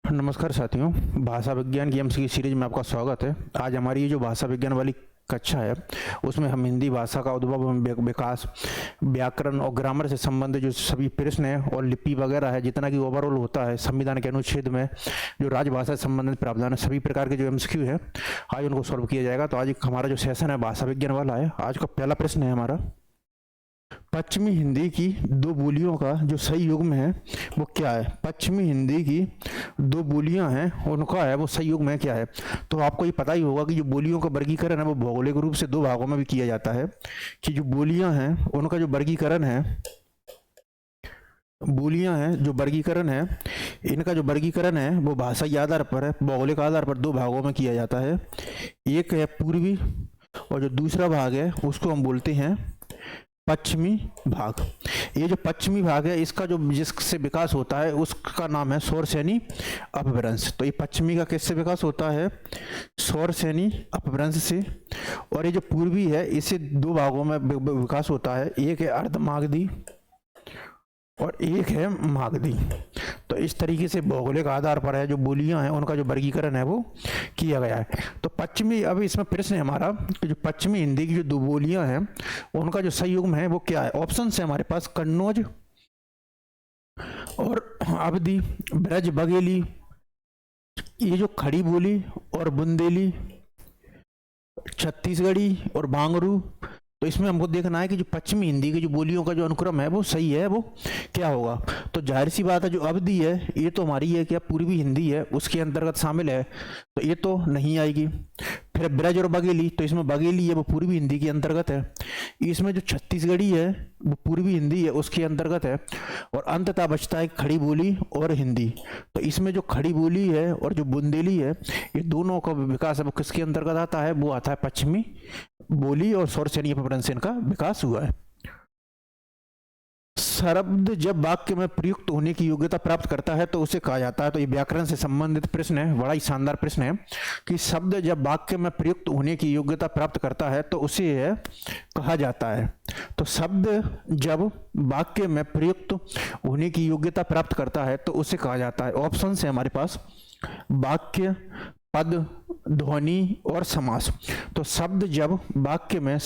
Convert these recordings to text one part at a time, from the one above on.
नमस्कार साथियों, भाषा विज्ञान की एमसीक्यू सीरीज में आपका स्वागत है। आज हमारी ये जो भाषा विज्ञान वाली कक्षा है उसमें हम हिंदी भाषा का उद्भव एवं विकास, व्याकरण और ग्रामर से संबंधित जो सभी प्रश्न है और लिपि वगैरह है, जितना कि ओवरऑल होता है संविधान के अनुच्छेद में जो राजभाषा से संबंधित प्रावधान है, सभी प्रकार के जो एमसीक्यू है आज उनको सॉल्व किया जाएगा। तो आज हमारा जो सेशन है भाषा विज्ञान वाला है। आज का पहला प्रश्न है हमारा, पश्चिमी हिंदी की दो बोलियों का जो सही युग्म है वो क्या है। पश्चिमी हिंदी की दो बोलियां हैं उनका है वो सही युग्म है क्या है। तो आपको ये पता ही होगा कि जो बोलियों का वर्गीकरण है वो भौगोलिक रूप से दो भागों में भी किया जाता है कि जो बोलियां हैं उनका जो वर्गीकरण है, बोलियां हैं जो वर्गीकरण है, इनका जो वर्गीकरण है वो भाषाई आधार पर है, भौगोलिक आधार पर दो भागों में किया जाता है। एक है पूर्वी और जो दूसरा भाग है उसको हम बोलते हैं पश्चिमी भाग। ये जो पश्चिमी भाग है इसका जो जिससे विकास होता है उसका नाम है सौरसेनी अपभ्रंश। तो ये पश्चिमी का किससे विकास होता है? सौरसेनी अपभ्रंश से। और ये जो पूर्वी है इसे दो भागों में विकास होता है, एक है अर्धमागधी और एक है मागधी। तो इस तरीके से भौगोलिक आधार पर है जो बोलियां हैं उनका जो वर्गीकरण है वो किया गया है। तो पश्चिमी, अब इसमें प्रश्न है हमारा कि जो पश्चिमी हिंदी की जो दो बोलियां हैं उनका जो सही युग्म है वो क्या है। ऑप्शन है हमारे पास कन्नौज और अवधी, ब्रज बघेली, ये जो खड़ी बोली और बुंदेली, छत्तीसगढ़ी और बांगरू। तो इसमें हमको देखना है कि जो पश्चिमी हिंदी की जो बोलियों का जो अनुक्रम है वो सही है वो क्या होगा। तो जाहिर सी बात है जो अवधी है ये तो हमारी है क्या पूर्वी हिंदी है उसके अंतर्गत शामिल है, तो ये तो नहीं आएगी। फिर ब्रज और बघेली, तो इसमें बघेली है वो पूर्वी हिंदी के अंतर्गत है। इसमें जो छत्तीसगढ़ी है वो पूर्वी हिंदी है उसके अंतर्गत है। और अंततः बचता है खड़ी बोली और हिंदी। तो इसमें जो खड़ी बोली है और जो बुंदेली है ये दोनों का विकास है वो किसके अंतर्गत आता है? वो आता है पश्चिमी बोली और सौरसेनी अपभ्रंश से इनका विकास हुआ है। शब्द जब वाक्य में प्रयुक्त होने की योग्यता प्राप्त करता है तो उसे कहा जाता है। तो ये व्याकरण से संबंधित प्रश्न है, बड़ा ही शानदार प्रश्न है कि शब्द जब वाक्य में प्रयुक्त होने की योग्यता प्राप्त करता है तो उसे कहा जाता है। तो शब्द जब वाक्य में प्रयुक्त होने की योग्यता प्राप्त करता है तो उसे कहा जाता है। ऑप्शन है हमारे पास वाक्य, पद, ध्वनि और समास। तो शब्द जब वाक्य में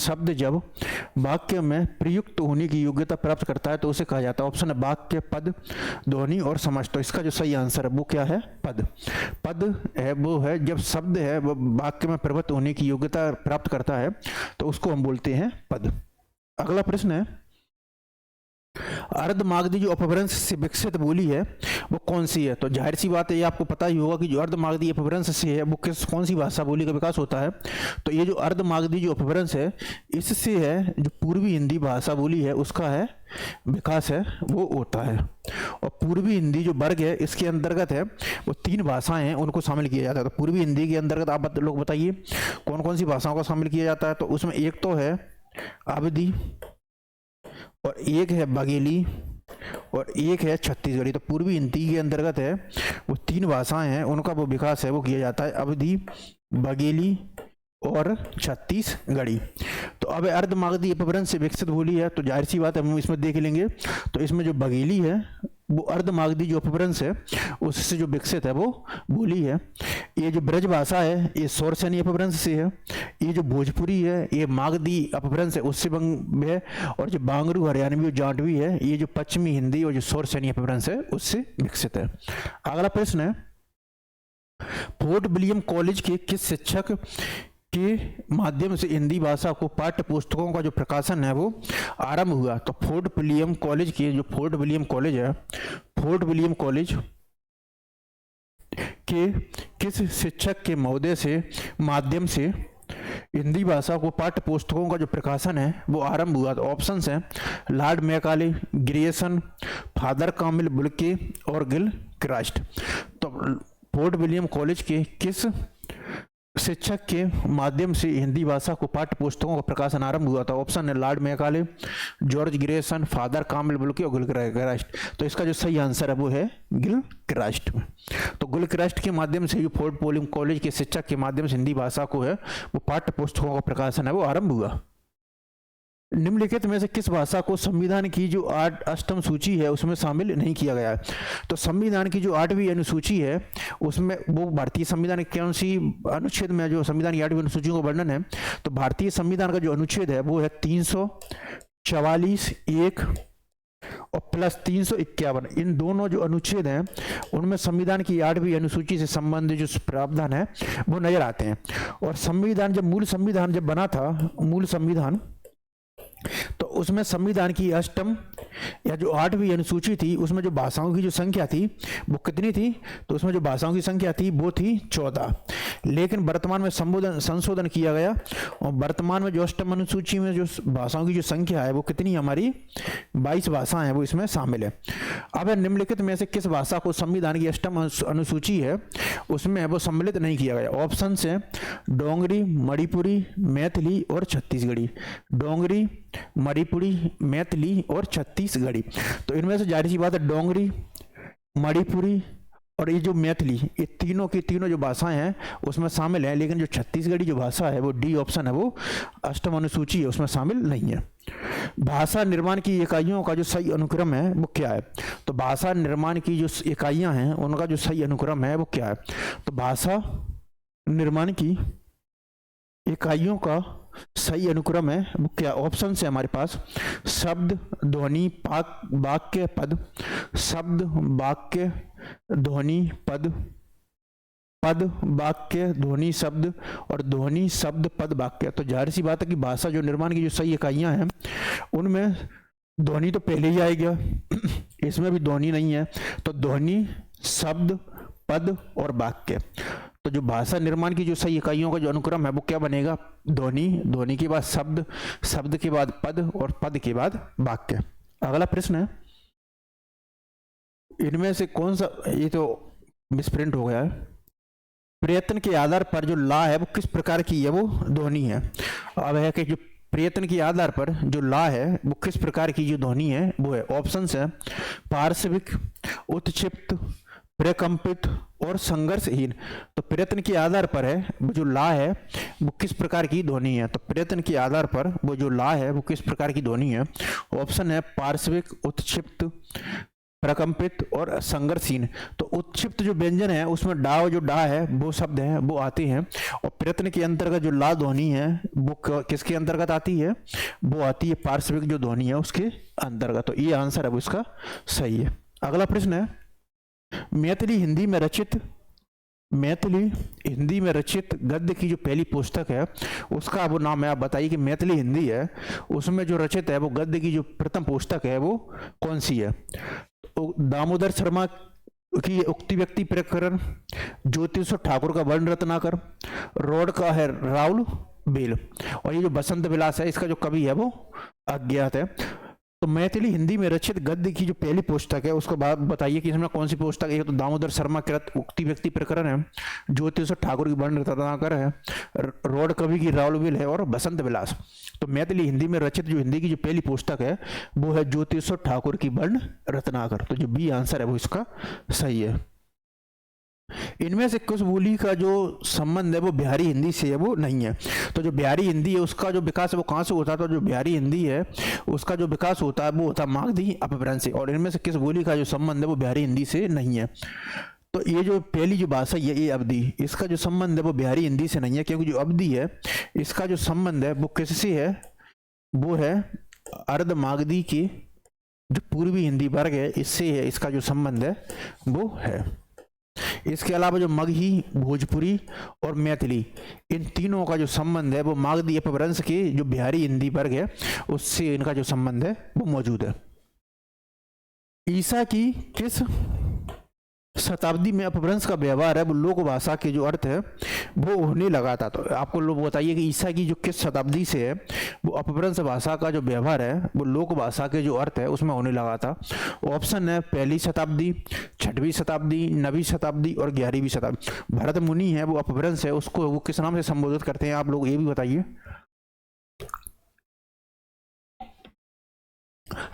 प्रयुक्त होने की योग्यता प्राप्त करता है तो उसे कहा जाता है। ऑप्शन है वाक्य, पद, ध्वनि और समास। तो इसका जो सही आंसर है वो क्या है? पद। पद है वो है जब शब्द है वो वाक्य में प्रयुक्त होने की योग्यता प्राप्त करता है तो उसको हम बोलते हैं पद। अगला प्रश्न है, अर्धमागधी जो अपभ्रंश से विकसित बोली है वो कौन सी है। तो जाहिर सी बात है ये आपको पता ही होगा कि जो अर्धमागधी अपभ्रंश से है वो कौन सी भाषा बोली का विकास होता है। तो ये जो अर्धमागधी जो अपभ्रंश है इससे है जो पूर्वी हिंदी भाषा बोली है उसका है विकास है वो होता है। और पूर्वी हिंदी जो वर्ग है इसके अंतर्गत है वो तीन भाषाएं हैं उनको शामिल किया जाता है। तो पूर्वी हिंदी के अंतर्गत आप लोग बताइए कौन कौन सी भाषाओं को शामिल किया जाता है। तो उसमें एक तो है अवधी और एक है बघेली और एक है छत्तीसगढ़ी। तो पूर्वी हिंदी के अंतर्गत है वो तीन भाषाएं हैं उनका वो विकास है वो किया जाता है, अवधी, बघेली और छत्तीसगढ़ी। तो अब अर्धमागधी अपभ्रंश से विकसित बोली है तो जाहिर सी बात है हम इसमें देख लेंगे। तो इसमें जो बघेली है वो अर्धमागधी जो अपभ्रंश है उससे जो विकसित है वो बोली है। ये जो ब्रज भाषा है ये सौरसेनी अपभ्रंश से है। ये जो भोजपुरी है ये मागधी अपभ्रंश है उससे है। और जो बांगरू, हरियाणवी और जाटवी है ये जो पश्चिमी हिंदी और जो सौरसेनी अपभ्रंश है उससे विकसित है। अगला प्रश्न है, फोर्ट विलियम कॉलेज के किस शिक्षक के माध्यम से हिंदी भाषा को पाठ्य पुस्तकों का जो प्रकाशन है वो आरंभ हुआ। तो फोर्ट विलियम कॉलेज के जो फोर्ट विलियम कॉलेज है, फोर्ट विलियम कॉलेज के किस शिक्षक के महोदय से माध्यम से हिंदी भाषा को पाठ्य पुस्तकों का जो प्रकाशन है वो आरंभ हुआ। तो ऑप्शंस हैं लॉर्ड मैकाले, ग्रियर्सन, फादर कामिल बुल्के और गिल क्रास्ट। तो फोर्ट विलियम कॉलेज के किस शिक्षक के माध्यम से हिंदी भाषा को पाठ्य पुस्तकों का प्रकाशन आरंभ हुआ था। ऑप्शन है Lord Macaulay, George Grayson, father कामिल बुल्के और गिल क्रास्ट। तो इसका जो सही आंसर है वो है गिल क्रास्ट। तो गिल क्रास्ट के माध्यम से फोर्ट विलियम कॉलेज के शिक्षक के माध्यम से हिंदी भाषा को है वो पाठ्य पुस्तकों का प्रकाशन है वो आरंभ हुआ। निम्नलिखित में से किस भाषा को संविधान की जो अष्टम सूची है उसमें शामिल नहीं किया गया है? तो संविधान की जो 8वीं अनुसूची है उसमें वो भारतीय संविधान की कौन सी अनुच्छेद में जो संविधान की 8वीं अनुसूची का वर्णन है, तो भारतीय संविधान का जो अनुच्छेद है वो है 344 एक और प्लस 351। इन दोनों जो अनुच्छेद हैं उनमें संविधान की 8वीं अनुसूची से संबंधित जो प्रावधान है वो नजर आते हैं। और संविधान जब मूल संविधान जब बना था, मूल संविधान, तो उसमें संविधान की अष्टम या जो 8वीं अनुसूची थी उसमें जो भाषाओं की जो संख्या थी वो कितनी थी? तो उसमें जो भाषाओं की संख्या थी वो थी 14। लेकिन वर्तमान में संशोधन किया गया और वर्तमान में जो अष्टम अनुसूची में जो भाषाओं की जो संख्या है वो कितनी, हमारी 22 भाषाएं हैं वो इसमें शामिल है। अब निम्नलिखित में से किस भाषा को संविधान की अष्टम अनुसूची है उसमें वो सम्मिलित नहीं किया गया? ऑप्शन है डोंगरी, मणिपुरी, मैथिली और छत्तीसगढ़ी। डोंगरी, मणिपुरी, मैथिली और छत्तीसगढ़ी। तो इनमें से जाहिर सी बात है डोंगरी, मणिपुरी और ये जो मैथिली, ये तीनों की तीनों जो भाषाएं हैं उसमें शामिल है। लेकिन जो छत्तीसगढ़ी जो भाषा है वो डी ऑप्शन है, वो अष्टम अनुसूची है उसमें शामिल नहीं है। भाषा निर्माण की इकाइयों का जो सही अनुक्रम है वो क्या है? तो भाषा निर्माण की जो इकाइयां हैं उनका जो सही अनुक्रम है वो क्या है? तो भाषा निर्माण की इकाइयों का सही अनुक्रम है वो क्या? ऑप्शन से हमारे पास शब्द, ध्वनि, वाक्य, पद। शब्द, वाक्य, ध्वनि, पद, पद, वाक्य, ध्वनि, शब्द और ध्वनि, शब्द, पद, वाक्य। तो जाहिर सी बात है कि भाषा जो निर्माण की जो सही इकाइयां हैं उनमें ध्वनि तो पहले ही आएगा, इसमें भी ध्वनि नहीं है, तो ध्वनि, शब्द, पद और वाक्य। तो जो भाषा निर्माण की जो सही इकाइयों का जो अनुक्रम है वो क्या बनेगा? ध्वनि, ध्वनि के बाद शब्द, शब्द के बाद पद और पद के बाद वाक्य। अगला प्रश्न है, इनमें से कौन सा, ये तो मिसप्रिंट हो गया है, प्रयत्न के आधार पर जो ला है वो किस प्रकार की है? वो ध्वनि है। अब है कि जो प्रयत्न के आधार पर जो ला है वो किस प्रकार की जो ध्वनि है वो है। ऑप्शन है पार्श्विक, उत्क्षिप्त, प्रकंपित और संघर्षहीन। तो प्रयत्न के आधार पर है वो जो ला है वो किस प्रकार की ध्वनि है? तो प्रयत्न के आधार पर वो जो ला है वो किस प्रकार की ध्वनि है? ऑप्शन है पार्श्विक, उत्क्षिप्त, प्रकंपित और संघर्षहीन। तो उत्क्षिप्त जो व्यंजन है उसमें डा, जो डा है वो शब्द है वो आते हैं, और प्रयत्न के अंतर्गत जो ला ध्वनि है वो किसके अंतर्गत आती है? वो आती है पार्श्विक जो ध्वनि है उसके अंतर्गत। तो ये आंसर है वो इसका सही है। अगला प्रश्न है, मैथिली हिंदी में रचित गद्य की जो पहली पुस्तक है उसका वो नाम है। आप बताइए कि मैथिली हिंदी है उसमें जो रचित है वो गद्य की जो प्रथम पुस्तक है वो कौन सी है? तो दामोदर शर्मा की उक्ति व्यक्ति प्रकरण, ज्योतिष ठाकुर का वर्ण रत्नाकर, रोड का है राउल बेल, और ये जो बसंत विलास है इसका जो कवि है वो अज्ञात है। तो मैथिली हिंदी में रचित गद्य की जो पहली पुस्तक है उसको बताइए कि इसमें कौन सी पुस्तक है? तो दामोदर शर्मा कृत उक्ति व्यक्ति प्रकरण है, ज्योतिष ठाकुर की वर्ण रत्नाकर है, रोड कवि की राउल बेल है और बसंत विलास। तो मैथिली हिंदी में रचित जो हिंदी की जो पहली पुस्तक है वो है ज्योतिष ठाकुर की वर्ण रत्नाकर। तो जो बी आंसर है वो इसका सही है। इनमें से कुछ बोली का जो संबंध है वो बिहारी हिंदी से है वो नहीं है। तो जो बिहारी हिंदी है उसका जो विकास है वो कहाँ से होता है? तो जो बिहारी हिंदी है उसका जो विकास होता है वो होता है मागधी अपभ्रंश से, और इनमें से किस बोली का जो संबंध है वो बिहारी हिंदी से नहीं है। तो ये जो पहली जो भाषा है ये अवधी, इसका जो संबंध है वो बिहारी हिंदी से नहीं है, क्योंकि जो अवधी है इसका जो संबंध है वो किससे है? वो है अर्ध मागधी की जो पूर्वी हिंदी वर्ग है इससे है, इसका जो संबंध है वो है। इसके अलावा जो मगही, भोजपुरी और मैथिली, इन तीनों का जो संबंध है वो मागधी अपभ्रंश के जो बिहारी हिंदी वर्ग है उससे इनका जो संबंध है वो मौजूद है। ईसा की किस शताब्दी में अपभ्रंश का व्यवहार है वो लोक भाषा के जो अर्थ है वो होने लगा था? तो आपको लोग बताइए कि ईसा की जो किस शताब्दी से है वो अपभ्रंश भाषा का जो व्यवहार है वो लोक भाषा के जो अर्थ है उसमें होने लगा था। ऑप्शन है पहली शताब्दी, छठवीं शताब्दी, 9वीं शताब्दी और 11वीं शताब्दी। भरत मुनि है वो अपभ्रंश है उसको वो किस नाम से संबोधित करते हैं? आप लोग ये भी बताइए।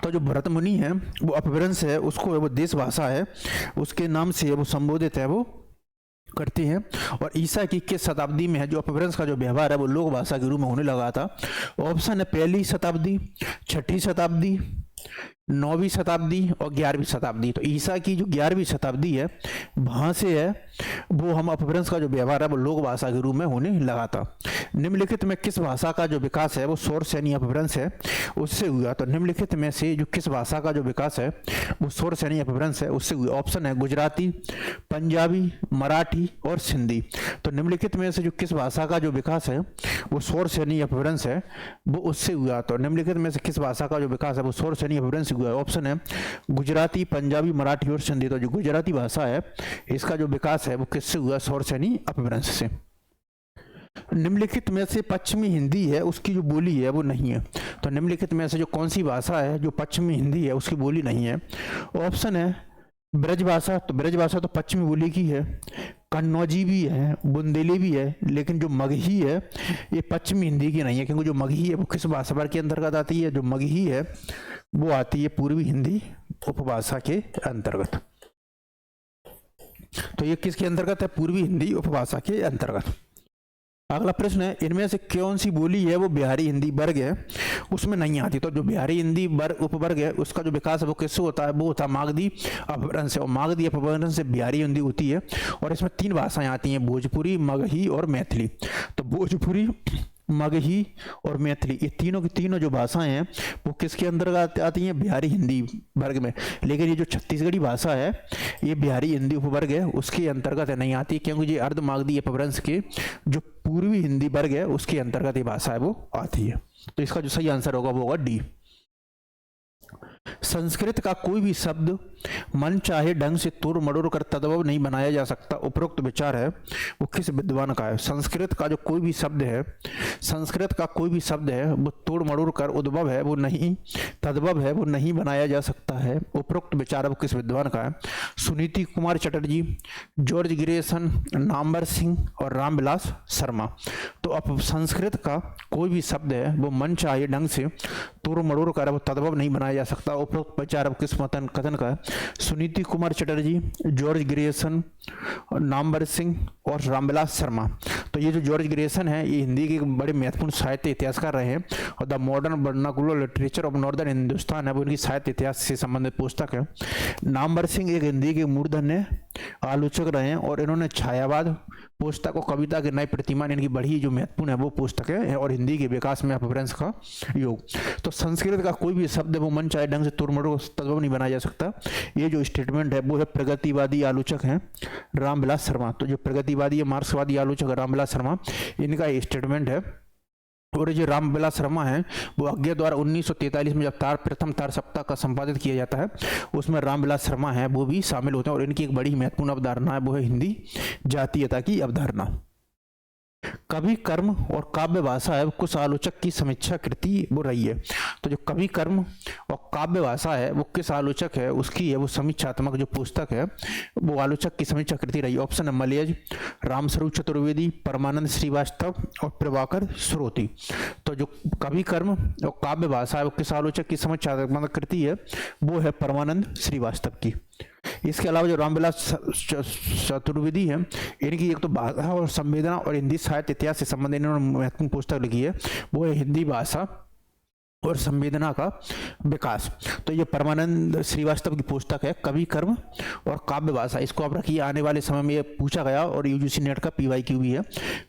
तो जो भरत मुनि है वो अपभ्रंश है उसको वो देश भाषा है उसके नाम से वो संबोधित है वो करते हैं। और ईसा की किस शताब्दी में है जो अपभ्रंश का जो व्यवहार है वो लोक भाषा के रूप में होने लगा था? ऑप्शन है पहली शताब्दी, छठी शताब्दी, 9वीं शताब्दी और 11वीं शताब्दी। तो ईसा की जो 11वीं शताब्दी है वहाँ से है वो हम अपभ्रंश का जो व्यवहार है वो लोक भाषा के रूप में होने लगा था। निम्नलिखित में किस भाषा का जो विकास है वो सौर सैनी अपभ्रंश है उससे हुआ? तो निम्नलिखित में से जो किस भाषा का जो विकास है वो सौर सैनी अपभ्रंश है उससे हुआ? ऑप्शन है गुजराती, पंजाबी, मराठी और सिंधी। तो निम्नलिखित में से जो किस भाषा का जो विकास है वो सौर सैनी अपभ्रंश है वो उससे हुआ? तो निम्नलिखित में से किस भाषा का जो विकास है वो सौर सैनी अपभ्रंश हुआ? ऑप्शन है गुजराती, पंजाबी, मराठी और सिंधी। तो जो गुजराती भाषा है इसका जो विकास है वो किससे हुआ? सौर सैनी अपभ्रंश से। निम्नलिखित में से पश्चिमी हिंदी है उसकी जो बोली है वो नहीं है। तो निम्नलिखित में से जो कौन सी भाषा है जो पश्चिमी हिंदी है उसकी बोली नहीं है? ऑप्शन है ब्रज भाषा। तो ब्रज भाषा तो पश्चिमी बोली की है, कन्नौजी भी है, बुंदेली भी है, लेकिन जो मगही है ये पश्चिमी हिंदी की नहीं है, क्योंकि जो मगही है वो किस भाषा वर्ग के अंतर्गत आती है? जो मगही है वो आती है पूर्वी हिंदी उपभाषा के अंतर्गत। तो ये किसके अंतर्गत है? पूर्वी हिंदी उपभाषा के अंतर्गत। अगला प्रश्न है इनमें से कौन सी बोली है वो बिहारी हिंदी वर्ग है उसमें नहीं आती? तो जो बिहारी हिंदी वर्ग उपवर्ग है उसका जो विकास है वो किससे होता है? वो होता है मागधी अपभ्रंश से। और मागधी अपभ्रंश से बिहारी हिंदी होती है और इसमें 3 भाषाएं आती हैं, भोजपुरी, मगही और मैथिली। तो भोजपुरी, मगही और मैथिली ये तीनों की तीनों जो भाषाएं हैं वो किसके अंतर्गत आती हैं? बिहारी हिंदी वर्ग में। लेकिन ये जो छत्तीसगढ़ी भाषा है ये बिहारी हिंदी उपवर्ग है उसके अंतर्गत नहीं आती, क्योंकि ये अर्ध मागधी अपभ्रंश के जो पूर्वी हिंदी वर्ग है उसके अंतर्गत ये भाषा है वो आती है। तो इसका जो सही आंसर होगा वो होगा डी। संस्कृत का कोई भी शब्द मन चाहे ढंग से तोड़ मड़ोड़ कर तद्भव नहीं बनाया जा सकता, उपरोक्त विचार है वो किस विद्वान का है? संस्कृत का जो कोई भी शब्द है, संस्कृत का कोई भी शब्द है वो तोड़ मड़ोड़ कर उद्भव है वो नहीं, तद्भव है वो नहीं बनाया जा सकता है, उपरोक्त विचार वो किस विद्वान का है? सुनीति कुमार चटर्जी, जॉर्ज ग्रेसन, नामवर सिंह और रामविलास शर्मा। तो अब संस्कृत का कोई भी शब्द है वो मन चाहे ढंग से तोड़ मड़ोड़ कर वो तद्भव नहीं बनाया जा सकता, उपरोक्त विचार अब किस कथन का है? सुनीति कुमार चटर्जी, जॉर्ज ग्रेसन, नामवर सिंह और रामविलास शर्मा। तो ये जो जॉर्ज ग्रेसन है ये हिंदी के बड़े महत्वपूर्ण साहित्य इतिहासकार रहे हैं और the modern vernacular literature of northern Hindustan है वो इनकी साहित्य इतिहास से संबंधित पुस्तक है। नामवर सिंह एक हिंदी के मूर्धन्य आलोचक रहे हैं और इन्होंने छायावाद पुस्तक और कविता के नए प्रतिमान इनकी बड़ी जो महत्वपूर्ण है वो पुस्तक है और हिंदी के विकास में अपभ्रंश का योग। तो संस्कृत का कोई भी शब्द वो मन चाहे ढंग से तोड़ मड़ोड़ तद्भव नहीं बनाया जा सकता, ये जो स्टेटमेंट है वो है प्रगतिवादी आलोचक हैं रामविलास शर्मा। तो जो प्रगतिवादी मार्क्सवादी आलोचक रामविलास शर्मा इनका ये स्टेटमेंट है। और जो रामविलास शर्मा है वो अज्ञा द्वारा 1943 में जब प्रथम तार सप्ताह का संपादित किया जाता है उसमें रामविलास शर्मा है वो भी शामिल होते हैं और इनकी एक बड़ी महत्वपूर्ण अवधारणा है वो है हिंदी जातीयता की अवधारणा। कवि कर्म और काव्य भाषा है कुछ आलोचक की समीक्षा कृति वो रही है। तो जो कवि कर्म और काव्य भाषा है वो किस आलोचक है उसकी है वो समीक्षात्मक जो पुस्तक है वो आलोचक की समीक्षा कृति रही है। ऑप्शन है मलयज, रामस्वरूप चतुर्वेदी, परमानंद श्रीवास्तव और प्रभाकर श्रोती। तो जो कवि कर्म और काव्य भाषा है वो किस आलोचक की समीक्षात्मक कृति है वो है परमानंद श्रीवास्तव की। इसके अलावा जो रामविलास चतुर्वेदी है इनकी एक तो भाषा और संवेदना और हिंदी साहित्य इतिहास से संबंधित इन्होंने महत्वपूर्ण पुस्तक लिखी है वो है हिंदी भाषा और संवेदना का विकास। तो ये परमानंद श्रीवास्तव की पुस्तक है कवि कर्म और काव्य भाषा। इसको आप रखिए, आने वाले समय में ये पूछा गया और यूजीसी नेट का PYQ भी है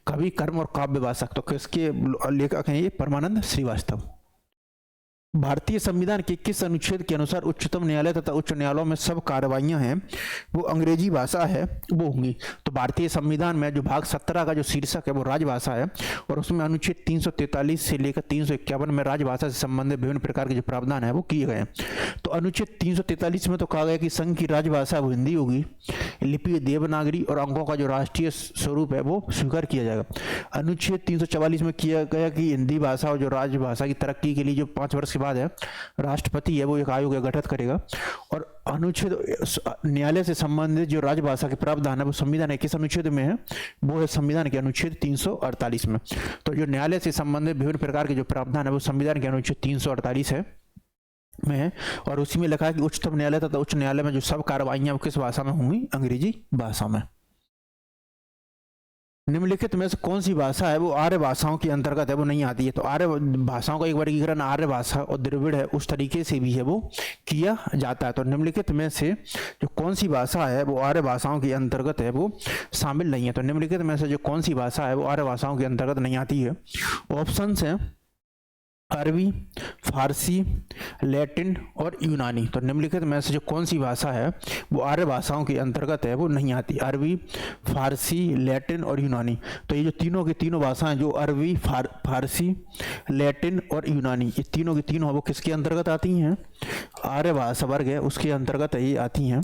कवि कर्म और काव्य भाषा। तो किसके लेखक हैं ये? परमानंद श्रीवास्तव। भारतीय संविधान के किस अनुच्छेद के अनुसार उच्चतम न्यायालय तथा उच्च न्यायालयों में सब कार्रवाइयां हैं वो अंग्रेजी भाषा है वो होंगी? तो भारतीय संविधान में जो भाग 17 का जो शीर्षक है वो राजभाषा है और उसमें अनुच्छेद 343 से लेकर 351 में राजभाषा से संबंधित विभिन्न प्रकार के जो प्रावधान है वो किए गए हैं। तो अनुच्छेद 343 में तो कहा गया कि संघ की राजभाषा वो हिंदी होगी, लिपि देवनागरी और अंकों का जो राष्ट्रीय स्वरूप है वो स्वीकार किया जाएगा। अनुच्छेद 344 में किया गया कि हिंदी भाषा और जो राजभाषा की तरक्की के लिए जो 5 वर्ष के बाद है राष्ट्रपति है वो एक आयोग गठित करेगा। और अनुच्छेद न्यायालय से संबंधित जो राजभाषा के प्रावधान है वो संविधान के किस अनुच्छेद में है वो है संविधान के अनुच्छेद 348 में। तो जो न्यायालय से संबंधित विभिन्न प्रकार के जो प्रावधान है वो संविधान के अनुच्छेद 348 है में है और उसी में लिखा है कि उच्चतम न्यायालय तथा उच्च न्यायालय में जो सब कार्रवाइयां वो किस भाषा में होंगी? अंग्रेजी भाषा में। निम्नलिखित में से कौन सी भाषा है वो आर्य भाषाओं के अंतर्गत है, वो नहीं आती है। तो आर्य भाषाओं का एक वर्गीकरण आर्य भाषा और द्रविड़ है उस तरीके से भी है वो किया जाता है। तो निम्नलिखित में से जो कौन सी भाषा है वो आर्य भाषाओं के अंतर्गत है वो शामिल नहीं है। तो निम्नलिखित में से जो कौन सी भाषा है वो आर्य भाषाओं के अंतर्गत नहीं आती है। ऑप्शंस हैं अरबी, फारसी, लैटिन और यूनानी। तो निम्नलिखित में से जो कौन सी भाषा है वो आर्य भाषाओं के अंतर्गत है वो नहीं आती। अरबी, फारसी, लैटिन और यूनानी। तो ये जो तीनों की तीनों भाषाएं जो अरबी, फारसी, लैटिन और यूनानी, ये तीनों की तीनों वो किसके अंतर्गत आती हैं? आर्य भाषा वर्ग है उसके अंतर्गत ये आती हैं।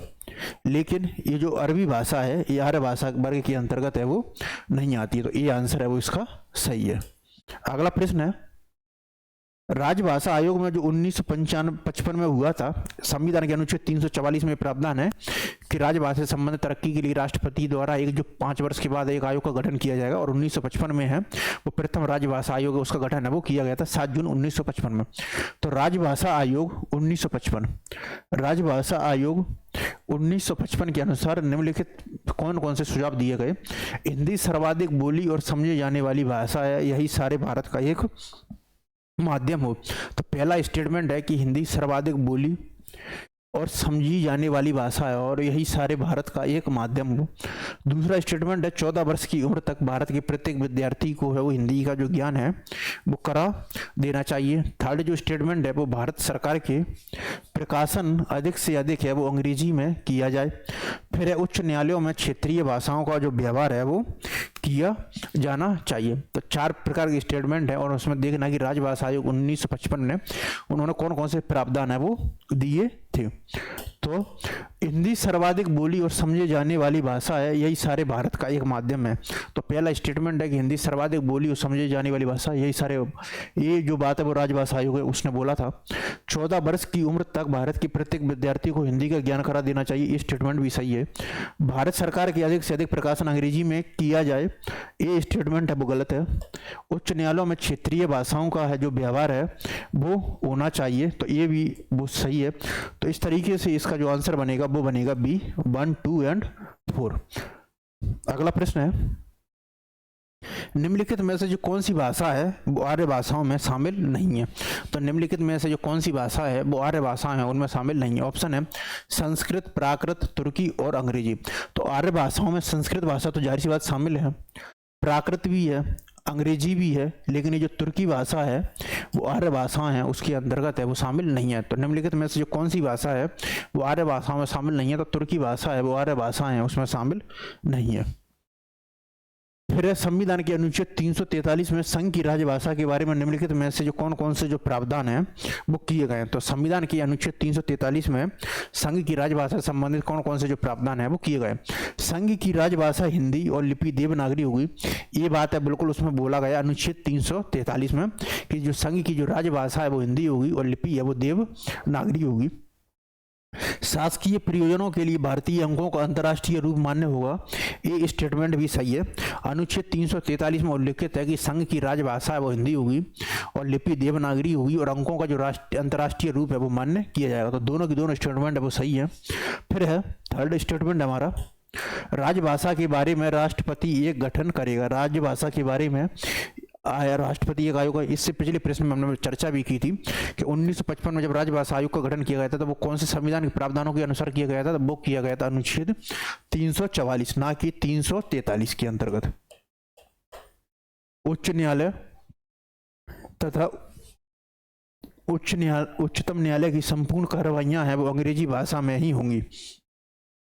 लेकिन ये जो अरबी भाषा है ये आर्य भाषा वर्ग के अंतर्गत है वो नहीं आती है। तो ये आंसर है वो इसका सही है। अगला प्रश्न है, राजभाषा आयोग में जो 1955 में हुआ था, संविधान के अनुच्छेद 344 में प्रावधान है कि राजभाषा से संबंधित तरक्की के लिए राष्ट्रपति द्वारा एक जो 5 वर्ष के बाद एक आयोग का गठन किया जाएगा, और 1955 में है वो प्रथम राजभाषा आयोग उसका गठन है वो किया गया था 7 जून 1955 में। तो राजभाषा आयोग 1955, राजभाषा आयोग 1955 के अनुसार निम्नलिखित कौन कौन से सुझाव दिए गए? हिंदी सर्वाधिक बोली और समझे जाने वाली भाषा है, यही सारे भारत का एक माध्यम हो। तो पहला स्टेटमेंट है कि हिंदी सर्वाधिक बोली और समझी जाने वाली भाषा है और यही सारे भारत का एक माध्यम हो। दूसरा स्टेटमेंट है 14 वर्ष की उम्र तक भारत के प्रत्येक विद्यार्थी को है वो हिंदी का जो ज्ञान है वो करा देना चाहिए। थर्ड जो स्टेटमेंट है वो भारत सरकार के प्रकाशन अधिक से अधिक है वो अंग्रेजी में किया जाए। फिर है उच्च न्यायालयों में क्षेत्रीय भाषाओं का जो व्यवहार है वो किया जाना चाहिए। तो 4 प्रकार के स्टेटमेंट है और उसमें देखना कि राजभाषा आयोग 1955 ने उन्होंने कौन कौन से प्रावधान है वो दिए थे। तो हिंदी सर्वाधिक बोली और समझे जाने वाली भाषा है, यही सारे भारत का एक माध्यम है। तो पहला स्टेटमेंट है कि हिंदी सर्वाधिक बोली और समझे जाने वाली भाषा, यही सारे, ये जो बात है वो राजभाषा आयोग है उसने बोला था। 14 वर्ष की उम्र तक भारत के प्रत्येक विद्यार्थी को हिंदी का ज्ञान करा देना चाहिए, ये स्टेटमेंट भी सही है। भारत सरकार के अधिक से अधिक प्रकाशन अंग्रेजी में किया जाए, ये स्टेटमेंट है वो गलत है। उच्च न्यायालयों में क्षेत्रीय भाषाओं का है जो व्यवहार है वो होना चाहिए, तो ये भी वो सही है। तो इस तरीके से इसका जो आंसर बनेगा वो बनेगा बी 1, 2 एंड 4। अगला प्रश्न है, निम्नलिखित में से जो कौन सी भाषा है वो आर्य भाषाओं में शामिल नहीं है? तो निम्नलिखित में से जो कौन सी भाषा है वो आर्य भाषाएं हैं उनमें शामिल नहीं है। ऑप्शन है संस्कृत, प्राकृत, तुर्की और अंग्रेजी। तो आर्य भाषाओं में संस्कृत भाषा तो जाहिर सी बात शामिल है, प्राकृत भी है, अंग्रेजी भी है, लेकिन ये जो तुर्की भाषा है वो आर्य भाषाएं हैं उसके अंतर्गत है वो शामिल नहीं है। तो निम्नलिखित में से जो कौन सी भाषा है वो आर्य भाषाओं में शामिल नहीं है? तो तुर्की भाषा है वो आर्य भाषाएं हैं उसमें शामिल नहीं है। फिर है संविधान के अनुच्छेद 343 में संघ की राजभाषा के बारे में निम्नलिखित में से जो कौन कौन से जो प्रावधान है वो किए गए हैं? तो संविधान के अनुच्छेद 343 में संघ की राजभाषा से संबंधित कौन कौन से जो प्रावधान है वो किए गए? संघ की राजभाषा हिंदी और लिपि देवनागरी होगी, ये बात है बिल्कुल उसमें बोला गया अनुच्छेद 343 में कि जो संघ की जो राजभाषा है वो हिंदी होगी और लिपि है वो देवनागरी होगी। शासकीय प्रयोजनों के लिए भारतीय अंकों का अंतर्राष्ट्रीय रूप मान्य होगा, ये स्टेटमेंट भी सही है। अनुच्छेद 343 में उल्लेखित है कि संघ की राजभाषा है वो हिंदी होगी और लिपि देवनागरी होगी और अंकों का जो अंतर्राष्ट्रीय रूप है वो मान्य किया जाएगा। तो दोनों की दोनों स्टेटमेंट है वो सही है। फिर है थर्ड स्टेटमेंट हमारा, राजभाषा के बारे में राष्ट्रपति एक गठन करेगा। राजभाषा के बारे में आया राष्ट्रपति एक आयोग। इससे पिछले प्रश्न में हमने चर्चा भी की थी कि 1955 में जब राजभाषा आयोग का गठन किया गया था तो वो कौन से संविधान के प्रावधानों के अनुसार किया गया था? तो वो किया गया था अनुच्छेद 344 ना कि 343 के अंतर्गत। उच्च न्यायालय तथा उच्चतम न्यायालय की संपूर्ण कार्रवाइयां हैं वो अंग्रेजी भाषा में ही होंगी।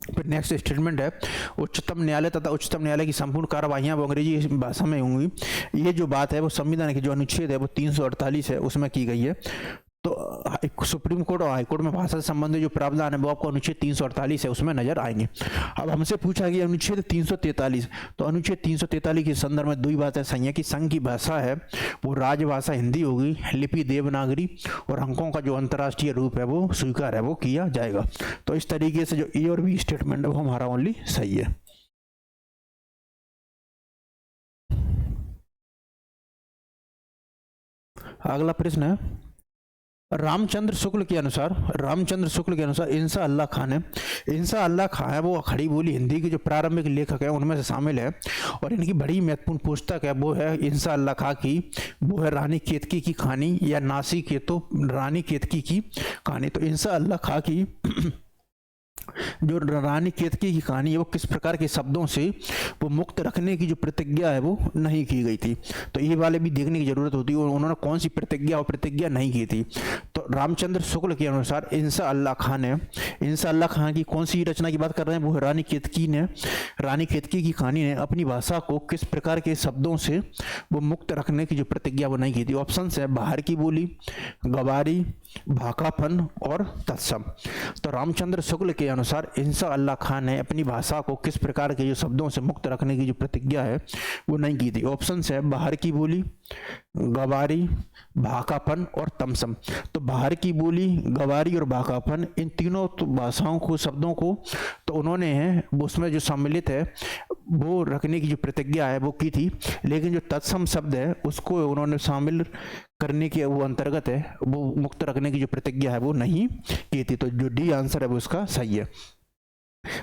फिर नेक्स्ट स्टेटमेंट है उच्चतम न्यायालय तथा उच्चतम न्यायालय की संपूर्ण कार्रवाइयां वो अंग्रेजी भाषा में होंगी, ये जो बात है वो संविधान की जो अनुच्छेद है वो 348 है उसमें की गई है। तो सुप्रीम कोर्ट और हाईकोर्ट में भाषा से संबंधित जो प्रावधान है वो आपको अनुच्छेद 348 है उसमें नजर आएंगे। अब हमसे पूछा गया अनुच्छेद 343, तो अनुच्छेद 343 के संदर्भ में दो ही बातें सही है कि संघ की भाषा है वो राजभाषा हिंदी होगी, लिपि देवनागरी और अंकों का जो अंतर्राष्ट्रीय रूप है वो स्वीकार है वो किया जाएगा। तो इस तरीके से जो ए और बी स्टेटमेंट है वो हमारा ओनली सही है। अगला प्रश्न है रामचंद्र शुक्ल के अनुसार इंसा अल्लाह खान है। इंसा अल्लाह खान है वो खड़ी बोली हिंदी के जो प्रारंभिक लेखक हैं उनमें से शामिल है, और इनकी बड़ी महत्वपूर्ण पुस्तक है वो है इंसा अल्लाह खां की, वो है रानी केतकी की कहानी या नासी के तो रानी केतकी की कहानी। तो इंसा अल्लाह खां की जो रानी केतकी की कहानी है वो किस प्रकार के शब्दों से वो मुक्त रखने की जो प्रतिज्ञा है वो नहीं की गई थी, तो ये वाले भी देखने की जरूरत होती है और उन्होंने कौन सी प्रतिज्ञा और प्रतिज्ञा नहीं की थी। तो रामचंद्र शुक्ल के अनुसार इंसा अल्लाह खान है, इंसा अल्लाह खान की कौन सी रचना की बात कर रहे हैं, वो है रानी केतकी की कहानी ने अपनी भाषा को किस प्रकार के शब्दों से वो मुक्त रखने की जो प्रतिज्ञा वो नहीं की थी। ऑप्शन है बाहर की बोली, गवारी, भाकापन और तत्सम। तो रामचंद्र शुक्ल के अनुसार इंसा अल्लाह खान ने अपनी भाषा को किस प्रकार के जो शब्दों से मुक्त रखने की जो प्रतिज्ञा है वो नहीं की थी। ऑप्शन है बाहर की बोली, गवारी, भाकापन और तमसम। तो बाहर की बोली, गवारी और भाकापन इन तीनों भाषाओं को शब्दों को तो उन्होंने उसमें जो सम्मिलित है वो रखने की जो प्रतिज्ञा है वो की थी, लेकिन जो तत्सम शब्द है उसको उन्होंने शामिल करने के वो अंतर्गत है वो मुक्त रखने की जो प्रतिज्ञा है वो नहीं की थी। तो जो डी आंसर है वो उसका सही है।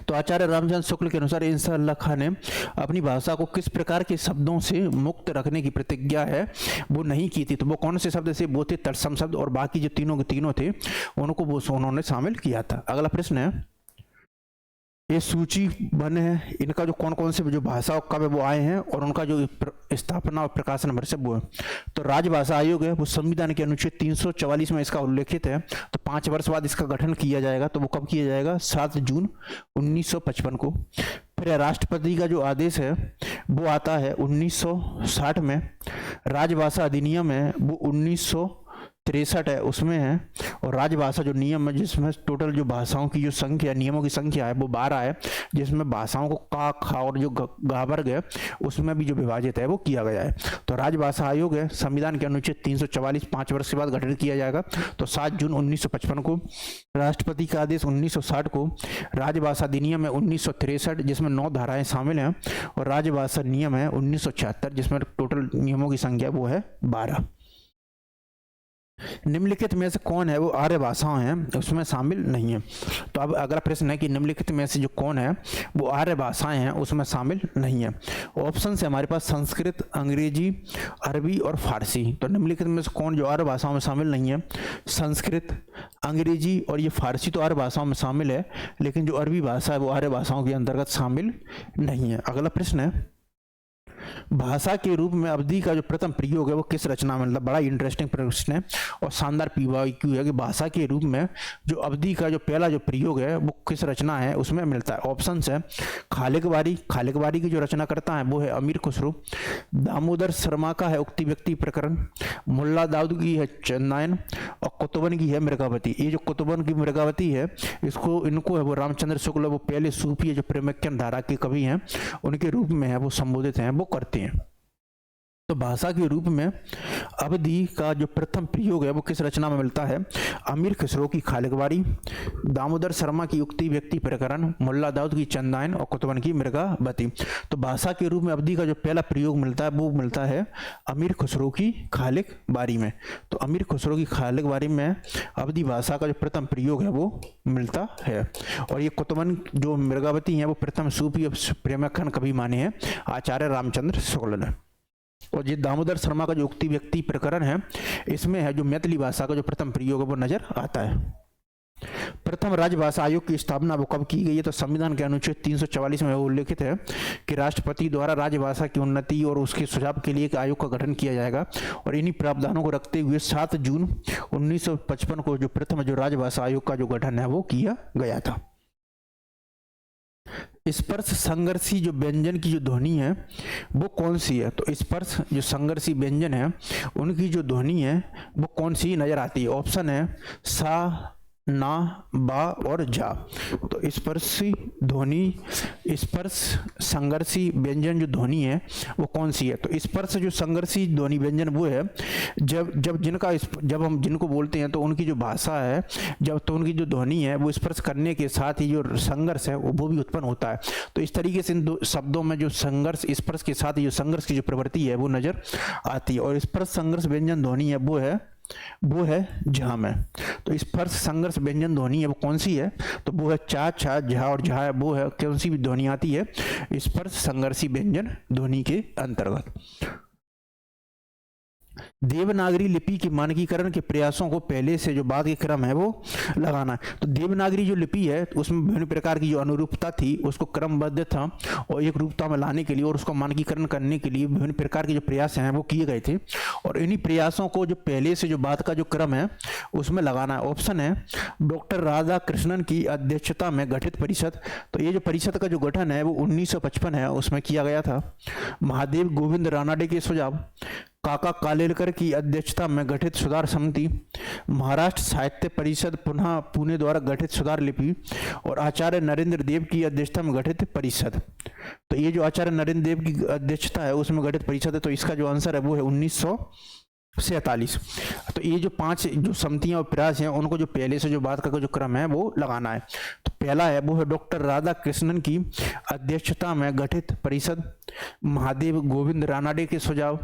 तो आचार्य रामचंद्र शुक्ल के अनुसार इंसा अल्लाह खान ने अपनी भाषा को किस प्रकार के शब्दों से मुक्त रखने की प्रतिज्ञा है वो नहीं की थी। तो वो कौन से शब्द से, वो थे तत्सम शब्द, और बाकी जो तीनों के तीनों थे उनको वो उन्होंने शामिल किया था। अगला प्रश्न है, ये सूची बन है, इनका जो कौन कौन से जो भाषा कब वो आए हैं और उनका जो स्थापना और प्रकाशन वर्ष वो है। तो राजभाषा आयोग है वो संविधान के अनुच्छेद 344 में इसका उल्लेखित है। तो 5 वर्ष बाद इसका गठन किया जाएगा, तो वो कब किया जाएगा, 7 जून 1955 को। फिर राष्ट्रपति का जो आदेश है वो आता है 1960 में। राजभाषा अधिनियम है वो 1963 है उसमें है, और राजभाषा जो नियम है जिसमें टोटल जो भाषाओं की जो संख्या, नियमों की संख्या है वो 12 है, जिसमें भाषाओं को का, खा और जो गा वर्ग है उसमें भी जो विभाजित है वो किया गया है। तो राजभाषा आयोग है संविधान के अनुच्छेद 344 5 वर्ष के बाद गठन किया जाएगा। तो 7 जून 1955 को। राष्ट्रपति का आदेश 1960 को। राजभाषा अधिनियम है 1963 जिसमें 9 धाराएं शामिल हैं, और राजभाषा नियम है 1976 जिसमें टोटल नियमों की संख्या वो है 12। निम्नलिखित में से कौन है वो आर्य भाषाएं हैं उसमें शामिल नहीं है। तो अब अगला प्रश्न है कि निम्नलिखित में से जो कौन है वो आर्य भाषाएं हैं उसमें शामिल नहीं है। ऑप्शन है हमारे पास संस्कृत, अंग्रेजी, अरबी और फारसी। तो निम्नलिखित में से कौन जो आर्य भाषाओं में शामिल नहीं है, संस्कृत, अंग्रेजी और ये फारसी तो आर्य भाषाओं में शामिल है, लेकिन जो अरबी भाषा है वो आर्य भाषाओं के अंतर्गत शामिल नहीं है। अगला प्रश्न है, भाषा के रूप में अवधि का जो प्रथम प्रयोग है वो किस रचना में, मतलब बड़ा इंटरेस्टिंग प्रश्न है और शानदार PYQ है कि भाषा के रूप में जो अवधि का जो पहला जो प्रयोग है वो किस रचना है उसमें मिलता है। ऑप्शन है खालिकवारी की जो रचना करता है वो है अमीर खुसरो, दामोदर शर्मा का है उक्ति व्यक्ति प्रकरण, मुल्ला दाऊद की है चंदायन और कुतुबन की है मृगावती। ये जो कुतुबन की मृगावती है इनको है वो रामचंद्र शुक्ल वो पहले सूफी जो प्रेमक्यन धारा के कवि हैं उनके रूप में है वो संबोधित हैं वो करते हैं। तो भाषा के रूप में अवधि का जो प्रथम प्रयोग है वो किस रचना में मिलता है, अमीर खुसरो की खालिकवारी, दामोदर शर्मा की उक्ति व्यक्ति प्रकरण, मुल्ला दाऊद की चंदायन और कुतुबन की मृगावती। तो भाषा के रूप में अवधि का जो पहला प्रयोग मिलता है वो मिलता है अमीर खुसरो की खालिकवारी में। तो अमीर खुसरो की खालिकवारी में अवधि भाषा का जो प्रथम प्रयोग है वो मिलता है। और ये कुतुबन जो मृगावती है वो प्रथम सूफी प्रेमखन कवि माने हैं आचार्य रामचंद्र शुक्ल ने। और ये दामोदर शर्मा का जो उक्ति व्यक्ति प्रकरण है इसमें है जो मैथिली भाषा का जो प्रथम प्रयोग है वो नजर आता है। प्रथम राजभाषा आयोग की स्थापना वो कब की गई है, तो संविधान के अनुच्छेद 344 में उल्लेखित है कि राष्ट्रपति द्वारा राजभाषा की उन्नति और उसके सुझाव के लिए एक आयोग का गठन किया जाएगा। और इन्हीं प्रावधानों को रखते हुए 7 जून 1955 को जो प्रथम जो राजभाषा आयोग का जो गठन है वो किया गया था। स्पर्श संघर्षी जो व्यंजन की जो ध्वनि है वो कौन सी है, तो स्पर्श जो संघर्षी व्यंजन है उनकी जो ध्वनि है वो कौन सी नजर आती है। ऑप्शन है सा, ना, बा और जा। तो स्पर्शी ध्वनि, स्पर्श संघर्षी व्यंजन जो ध्वनि है वो कौन सी है, तो स्पर्श जो संघर्षी ध्वनि व्यंजन वो है जब हम जिनको बोलते हैं तो उनकी जो भाषा है तो उनकी जो ध्वनि है वो स्पर्श करने के साथ ही जो संघर्ष है वो भी उत्पन्न होता है। तो इस तरीके से इन दो शब्दों में जो संघर्ष, स्पर्श के साथ ही जो संघर्ष की जो प्रवृत्ति है वो नजर आती है। और स्पर्श संघर्ष व्यंजन ध्वनि है वो है वो है झा में। तो स्पर्श संघर्ष व्यंजन ध्वनि है वो कौन सी है, तो वो है चा, छा, झा और झा है, वो है कौन सी ध्वनि आती है स्पर्श संघर्षी व्यंजन ध्वनि के अंतर्गत। देवनागरी लिपि के मानकीकरण के प्रयासों को पहले से जो बाद के क्रम है वो लगाना है। तो देवनागरी जो लिपि है उसमें विभिन्न प्रकार की जो अनुरूपता थी उसको क्रमबद्ध था और एक रूपता में लाने के लिए और उसको मानकीकरण करने के लिए विभिन्न प्रकार के जो प्रयास हैं वो किए गए थे, और इन्हीं प्रयासों को जो पहले से जो बाद का जो क्रम है उसमें लगाना है। ऑप्शन है डॉक्टर राधा कृष्णन की अध्यक्षता में गठित परिषद। तो ये जो परिषद का जो गठन है वो 1955 है उसमें किया गया था। महादेव गोविंद रानाडे के सुझाव, काका कालेलकर की अध्यक्षता में गठित सुधार समिति, महाराष्ट्र साहित्य परिषद पुनः पुणे द्वारा गठित सुधार लिपि, और आचार्य नरेंद्र देव की अध्यक्षता में गठित परिषद। तो ये जो आचार्य नरेंद्र देव की अध्यक्षता है उसमें गठित परिषद है, तो इसका जो आंसर है वो है 1947। तो ये जो 5 जो समितियां और प्रयास हैं उनको जो पहले से जो बाद का जो क्रम है वो लगाना है। तो पहला है वो है डॉक्टर राधा कृष्णन की अध्यक्षता में गठित परिषद, महादेव गोविंद रानाडे के सुझाव,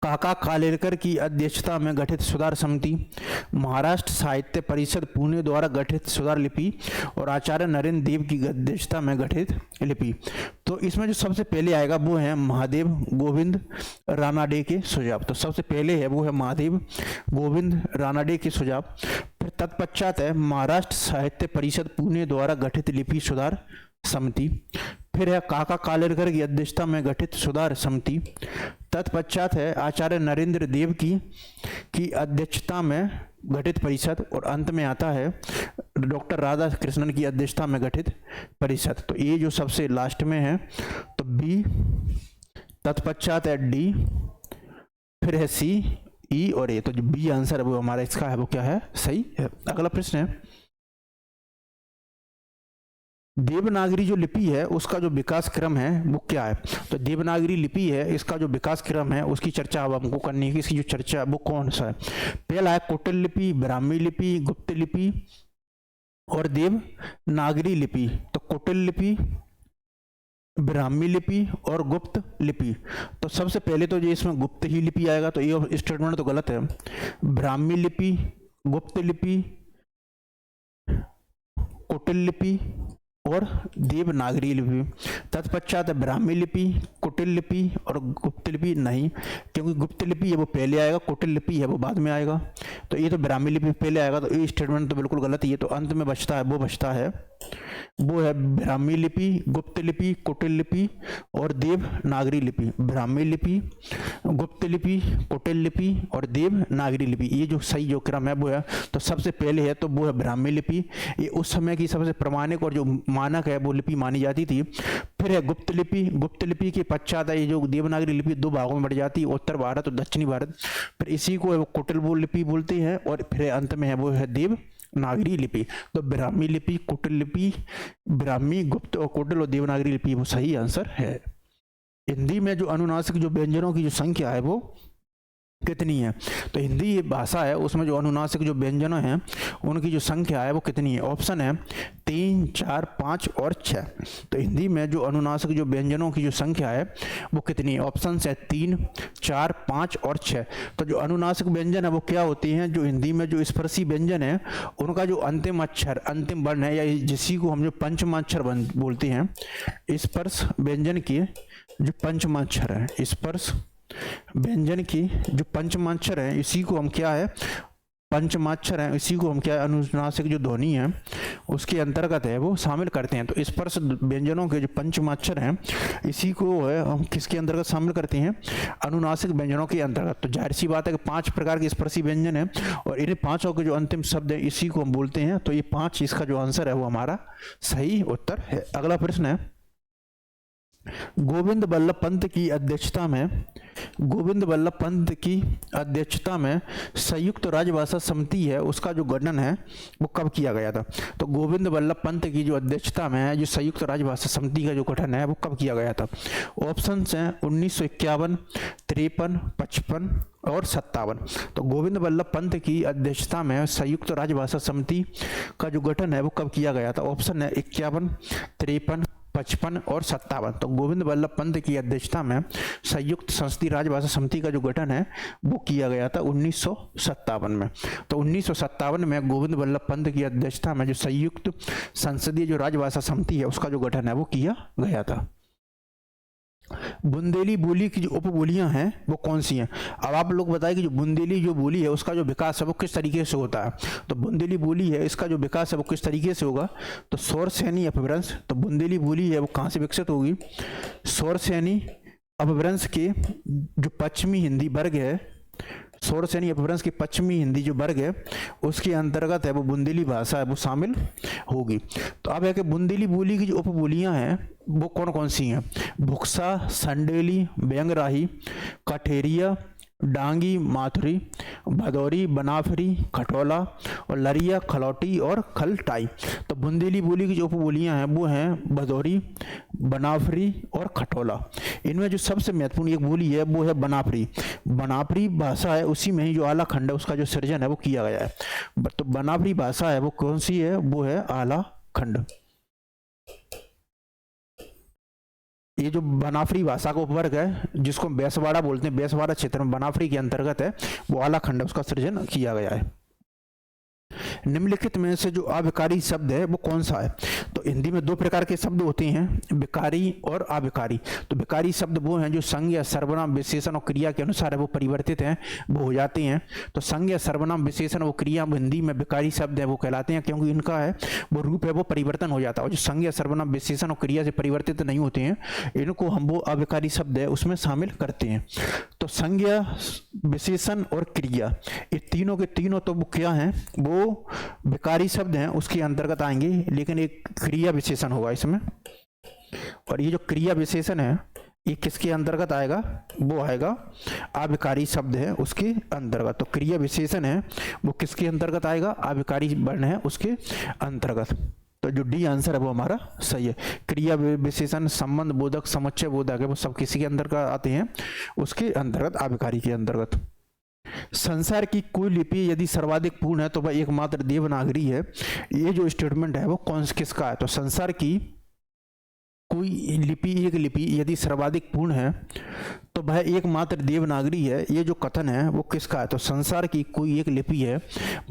काका कालेलकर की अध्यक्षता में गठित सुधार समिति, महाराष्ट्र साहित्य परिषद पुणे द्वारा गठित सुधार लिपि, और आचार्य नरेंद्र देव की अध्यक्षता में गठित लिपि। तो इसमें जो सबसे पहले आएगा वो है महादेव गोविंद रानाडे के सुझाव। तो सबसे पहले है वो है महादेव गोविंद रानाडे के सुझाव। फिर तत्पश्चात है महाराष्ट्र साहित्य परिषद पुणे द्वारा गठित लिपि सुधार समिति। फिर है काका कालेलकर की अध्यक्षता में गठित सुधार समिति। तत्पश्चात है आचार्य नरेंद्र देव की अध्यक्षता में गठित परिषद, और अंत में आता है डॉक्टर राधा कृष्णन की अध्यक्षता में गठित परिषद। तो ये जो सबसे लास्ट में है तो बी, तत्पश्चात है डी, फिर है सी, ई और ए। तो जो बी आंसर है वो हमारा इसका है वो क्या है, सही है। अगला प्रश्न है देवनागरी जो लिपि है उसका जो विकास क्रम है वो क्या है। तो देवनागरी लिपि है इसका जो विकास क्रम है उसकी चर्चा अब हमको करनी है कि इसकी जो चर्चा है वो कौन सा है। पहला है कुटिल लिपि, ब्राह्मी लिपि, गुप्त लिपि और देवनागरी लिपि। तो कुटिल लिपि, ब्राह्मी लिपि और गुप्त लिपि। तो सबसे पहले तो ये इसमें गुप्त ही लिपि आएगा, तो ये स्टेटमेंट तो गलत है। ब्राह्मी लिपि, गुप्त लिपि, कुटिल लिपि और देवनागरी लिपि। तत्पश्चात ब्राह्मी लिपि, कुटिल लिपि और गुप्त लिपि नहीं, क्योंकि गुप्त लिपि है वो पहले आएगा, कुटिल लिपि है वो बाद में आएगा। तो ये तो ब्राह्मी लिपि पहले आएगा, तो ये स्टेटमेंट तो बिल्कुल गलत ही है। तो अंत में बचता है वो है ब्राह्मी लिपि, गुप्त लिपि, कुटिल लिपि और देवनागरी लिपि। ब्राह्मी लिपि, गुप्त लिपि, कुटिल लिपि और देवनागरी लिपि, ये जो सही जो क्रम है वो है। तो सबसे पहले है तो वो है ब्राह्मी लिपि, ये उस समय की सबसे प्रमाणिक और जो मानक है वो लिपि मानी जाती थी। फिर है गुप्त लिपि, गुप्त लिपि के पश्चात ये जो देवनागरी लिपि 2 भागों में बढ़ जाती है, उत्तर भारत और दक्षिणी भारत। फिर इसी को वो कुटिल लिपि बोलते हैं, और फिर अंत में है वो है देवनागरी लिपि। तो ब्राह्मी लिपि, कुटिल लिपि, ब्राह्मी, गुप्त और कुटिल और देवनागरी लिपि वो सही आंसर है। हिंदी में जो अनुनासिक जो व्यंजनों की जो संख्या है वो कितनी है। तो हिंदी भाषा है उसमें जो अनुनासिक जो व्यंजन हैं उनकी जो संख्या है वो कितनी है। ऑप्शन है 3, 4, 5 और 6। तो हिंदी में जो अनुनासिक जो व्यंजनों की जो संख्या है वो कितनी है। ऑप्शन है 3, 4, 5 और 6। तो जो अनुनासिक व्यंजन है वो क्या होती हैं, जो हिंदी में जो स्पर्शी व्यंजन है उनका जो अंतिम अक्षर अंतिम वर्ण है, या जिसी को हम जो पंचमाक्षर बोलते हैं, स्पर्श व्यंजन की जो पंचमाक्षर है, स्पर्श व्यंजन की जो पंचमाक्षर है इसी को हम क्या है, पंचमाक्षर है, इसी को हम क्या है, अनुनासिक जो ध्वनि है उसके अंतर्गत है वो शामिल करते हैं। तो स्पर्श व्यंजनों के जो पंचमाक्षर हैं इसी को है हम किसके अंतर्गत शामिल करते हैं, अनुनासिक व्यंजनों के अंतर्गत। तो जाहिर सी बात है कि 5 प्रकार के स्पर्शी व्यंजन है और इन 5 के जो अंतिम शब्द है इसी को हम बोलते हैं। तो ये 5 इसका जो आंसर है वो हमारा सही उत्तर है। अगला प्रश्न है गोविंद बल्लभ पंत की अध्यक्षता में संयुक्त राजभाषा समिति है उसका जो गठन है वो कब किया गया था। तो गोविंद बल्लभ पंत की जो अध्यक्षता में है जो संयुक्त राजभाषा समिति का जो गठन है वो कब किया गया था। ऑप्शंस हैं 1951, 53, 55 और 57। तो गोविंद बल्लभ पंत की अध्यक्षता में संयुक्त राजभाषा समिति का जो गठन है वो कब किया गया था। ऑप्शन है 51, 53, 1955 और 57। तो गोविंद बल्लभ पंत की अध्यक्षता में संयुक्त संसदीय राजभाषा समिति का जो गठन है वो किया गया था 1957 में। तो 1957 में गोविंद बल्लभ पंत की अध्यक्षता में जो संयुक्त संसदीय जो राजभाषा समिति है उसका जो गठन है वो किया गया था। बुंदेली बोली की जो उपबोलियां हैं वो कौन सी हैं? अब आप लोग बताएं कि जो बुंदेली जो बोली है उसका जो विकास है वो किस तरीके से होता है। तो बुंदेली बोली है इसका जो विकास है वो किस तरीके से होगा? तो सौरसेनी अपभ्रंश। तो बुंदेली बोली है वो कहाँ से विकसित होगी? सौरसेनी अपभ्रंश के जो पश्चिमी हिंदी वर्ग है, सौरसेनी अपभ्रंश की पश्चिमी हिंदी जो वर्ग है उसके अंतर्गत है वो बुंदेली भाषा है वो शामिल होगी। तो अब है कि बुंदेली बोली की जो उपबोलियां हैं वो कौन कौन सी हैं? भुक्सा, संडेली, व्यंगराही, कठेरिया, डांगी, माथुरी, भदौरी, बनाफरी, खटोला और लरिया, खलौटी और खलटाई। तो बुंदेली बोली की जो उपबोलियां हैं वो हैं भदौरी, बनाफरी और खटोला। इनमें जो सबसे महत्वपूर्ण एक बोली है वो है बनाफरी। बनाफरी भाषा है उसी में ही जो आला खंड है उसका जो सृजन है वो किया गया है। तो बनाफरी भाषा है वो कौन सी है? वो है आला खंड। ये जो बनाफरी भाषा का उपवर्ग है जिसको बेसवाड़ा बोलते हैं, बेसवाड़ा क्षेत्र में बनाफरी के अंतर्गत है वो आला खंड है उसका सृजन किया गया है। निम्नलिखित में से जो अविकारी शब्द है वो कौन सा है? तो हिंदी में दो प्रकार के शब्द होते हैं, विकारी और अविकारी। तो विकारी शब्द वो हैं जो संज्ञा, सर्वनाम, विशेषण और क्रिया के अनुसार है वो परिवर्तित हैं, वो हो जाते हैं। तो संज्ञा, सर्वनाम, विशेषण और क्रिया हिंदी में विकारी शब्द है वो कहलाते हैं क्योंकि इनका है वो रूप है वो परिवर्तन हो जाता है। और जो संज्ञा, सर्वनाम, विशेषण और क्रिया से परिवर्तित नहीं होते हैं इनको हम वो अविकारी शब्द है उसमें शामिल करते हैं। तो संज्ञा, विशेषण और क्रिया ये तीनों के तीनों तो वो क्या हैं? वो विकारी शब्द हैं उसके अंतर्गत आएंगे, लेकिन एक क्रिया विशेषण होगा इसमें। और ये जो क्रिया विशेषण है ये किसके अंतर्गत आएगा? वो आएगा अविकारी शब्द है उसके अंतर्गत। तो क्रिया विशेषण है वो किसके अंतर्गत आएगा? अविकारी वर्ण है उसके अंतर्गत। तो जो डी आंसर है वो हमारा सही है। क्रिया विशेषण, संबंध बोधक, समुच्चय बोधक है वो सब किसी के अंतर्गत आते हैं? उसके अंतर्गत, अविकारी के अंतर्गत। संसार की कोई लिपि यदि सर्वाधिक पूर्ण है तो वह एकमात्र देवनागरी है। ये जो स्टेटमेंट है वो कौन किसका है? तो संसार की कोई लिपि, एक लिपि यदि सर्वाधिक पूर्ण है तो वह एकमात्र देवनागरी है। ये जो कथन है वो किसका है? तो संसार की कोई एक लिपि है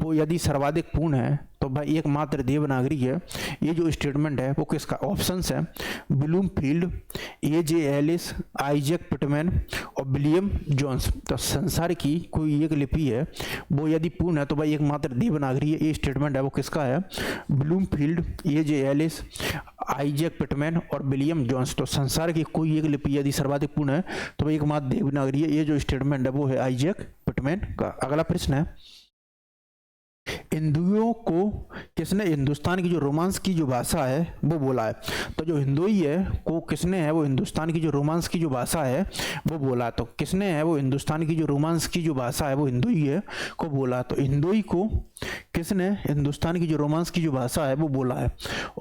वो यदि सर्वाधिक पूर्ण है तो वह एकमात्र देवनागरी है। ये जो स्टेटमेंट है वो किसका? ऑप्शंस है Bloomfield, AJ. Alice, Isaac Pitman और विलियम जोन्स। तो संसार की कोई एक लिपि है वो यदि पूर्ण है तो वह एकमात्र देवनागरी है। ये स्टेटमेंट है वो किसका है? Bloomfield, AJ. Alice, Isaac Pitman और विलियम जोन्स। तो संसार की कोई एक लिपि यदि सर्वाधिक पूर्ण है तो वह एकमात्र देवनागरी है। ये जो स्टेटमेंट है वो है आइजैक पिटमैन का। अगला प्रश्न है, हिंदुओं को किसने हिंदुस्तान की जो रोमांस की जो भाषा है वो बोला है? तो जो हिंदुई है को किसने है वो हिंदुस्तान की जो रोमांस की जो भाषा है वो बोला। तो किसने है वो हिंदुस्तान की जो रोमांस की जो भाषा है वो हिंदुई है को बोला। तो हिंदुई को किसने हिंदुस्तान की जो रोमांस की जो भाषा है वो बोला है?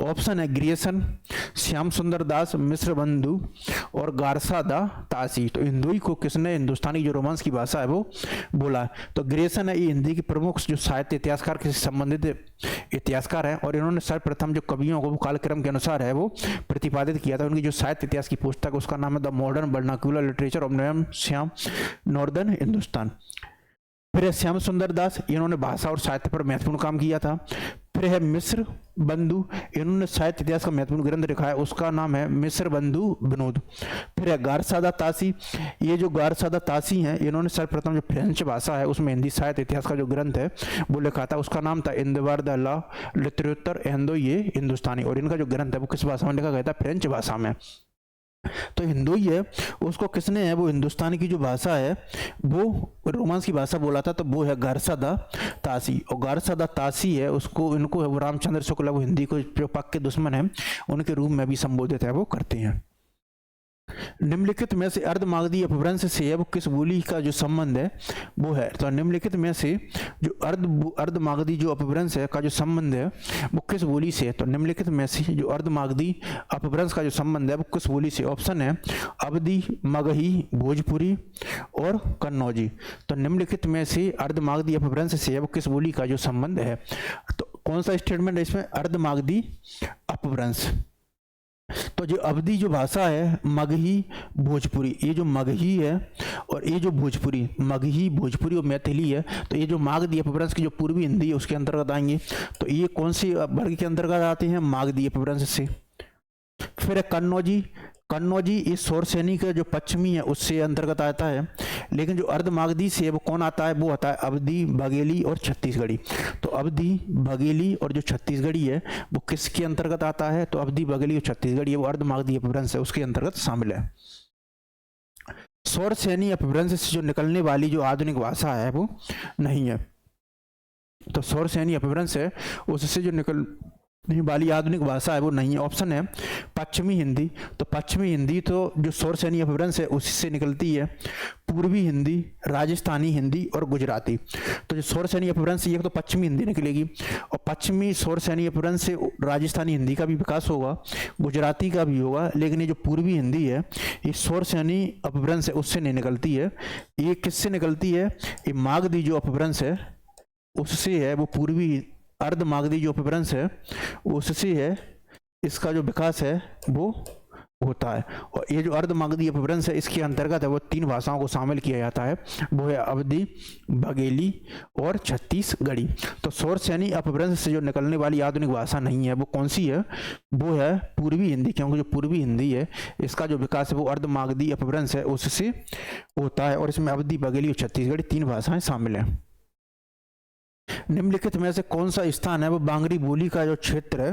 ऑप्शन है ग्रियर्सन, श्याम सुंदर दास, मिश्र बंधु और गारसादा तासी। तो हिंदुई को किसने हिंदुस्तान की जो रोमांस की भाषा है वो बोला है? तो ग्रियर्सन है ये हिंदी की प्रमुख जो साहित्य इतिहासकार से संबंधित इतिहासकार हैं और इन्होंने सर्वप्रथम जो कवियों को कालक्रम के अनुसार है वो प्रतिपादित किया था। उनकी जो साहित्य इतिहास की पुस्तक उसका नाम है the modern vernacular literature of Shyam northern Hindustan. फिर है श्याम सुंदर दास, इन्होंने भाषा और साहित्य पर महत्वपूर्ण काम किया था। फिर है मिश्र बंधु, इन्होंने साहित्य इतिहास का महत्वपूर्ण ग्रंथ लिखा है उसका नाम है मिश्र बंधु विनोद। फिर है गारसादा तासी, ये जो गारसादा तासी हैं इन्होंने सर्वप्रथम जो फ्रेंच भाषा है उसमें हिंदी साहित्य इतिहास का जो ग्रंथ है वो लिखा था उसका नाम था Indwar the La literature and ये हिंदुस्तानी। और इनका जो ग्रंथ है वो किस भाषा में लिखा गया था? फ्रेंच भाषा में। तो हिंदुई है उसको किसने है वो हिंदुस्तान की जो भाषा है वो रोमांस की भाषा बोला था तो वो है गारसादा तासी। और गारसादा तासी है उसको इनको है वो रामचंद्र शुक्ला वो हिंदी को जो पक्के के दुश्मन है उनके रूप में भी संबोधित है वो करते हैं। निम्नलिखित में से अर्धमागधी अपभ्रंश से है वो किस बोली का जो संबंध है वो है? तो निम्नलिखित में से जो अर्धमागधी जो अपभ्रंश है का जो संबंध है वो किस बोली से है? तो निम्नलिखित में से जो अर्धमागधी अपभ्रंश का जो संबंध है वो किस बोली से? ऑप्शन है अवधी, मगही, भोजपुरी और कन्नौजी। तो निम्नलिखित में से अर्धमागधी अपभ्रंश से है वो किस बोली का जो संबंध है? तो कौन सा स्टेटमेंट है इसमें? अर्धमागधी अपभ्रंश। तो जो अवधी जो भाषा है मगही भोजपुरी, ये जो मगही है और ये जो भोजपुरी, मगही भोजपुरी और मैथिली है, तो ये जो मागधी अपभ्रंश की जो पूर्वी हिंदी है उसके अंतर्गत आएंगे। तो ये कौन सी वर्ग के अंतर्गत आते हैं? मागधी अपभ्रंश से। फिर है कन्नौजी। कन्नौजी इस सौरसेनी का जो पश्चिमी है उससे अंतर्गत आता है। लेकिन जो अर्धमागधी से है वो कौन आता है? वो आता है अवधी, बघेली और छत्तीसगढ़ी। तो अवधी, बघेली और जो छत्तीसगढ़ी है वो किसके अंतर्गत आता है? तो अवधी, बघेली और छत्तीसगढ़ी है वो अर्धमागधी अपभ्रंश है उसके अंतर्गत शामिल है। सौरसेनी अपभ्रंश से जो निकलने वाली जो आधुनिक भाषा है वो नहीं है। तो सौरसेनी अपभ्रंश है उससे जो निकलने वाली आधुनिक भाषा है वो नहीं है। ऑप्शन है पश्चिमी हिंदी। तो पश्चिमी हिंदी तो जो सौरसेनी अपभ्रंश है उसी से निकलती है। पूर्वी हिंदी, राजस्थानी हिंदी और गुजराती। तो जो सौरसेनी अपभ्रंश ये तो पश्चिमी हिंदी निकलेगी, और पश्चिमी सौरसेनी अपभ्रंश से राजस्थानी हिंदी का भी विकास होगा, गुजराती का भी होगा। लेकिन ये जो पूर्वी हिंदी है ये सौरसेनी अपभ्रंश है उससे नहीं निकलती है। ये किससे निकलती है? ये मागधी जो अपभ्रंश है उससे है। वो पूर्वी अर्धमागधी जो अपभ्रंश है उससे है, इसका जो विकास है वो होता है। और ये जो अर्धमागधी अपभ्रंश है इसके अंतर्गत है वो 3 भाषाओं को शामिल किया जाता है, वो है अवधी, बघेली और छत्तीसगढ़ी। तो सौरसेनी अपभ्रंश से जो निकलने वाली आधुनिक भाषा नहीं है वो कौन सी है? वो है पूर्वी हिंदी, क्योंकि जो पूर्वी हिंदी है इसका जो विकास है वो अर्धमागधी अपभ्रंश है उससे होता है, और इसमें अवधी, बघेली और छत्तीसगढ़ी 3 भाषाएं शामिल हैं। निम्नलिखित में से कौन सा स्थान है वो बांगरी बोली का जो क्षेत्र है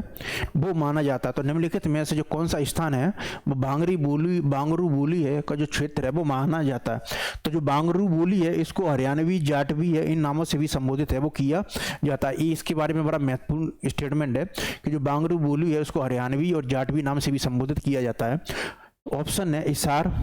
वो माना जाता है? तो निम्नलिखित में से जो कौन सा स्थान है वो बांगरू बोली है का जो क्षेत्र है वो माना जाता है। तो जो बांगरू बोली है इसको हरियाणवी, जाटवी है, इन नामों से भी संबोधित है वो किया जाता है। ये इसके बारे में बड़ा महत्वपूर्ण स्टेटमेंट है कि जो बांगरू बोली है उसको हरियाणवी और जाटवी नाम से भी संबोधित किया जाता है। ऑप्शन है हिसार,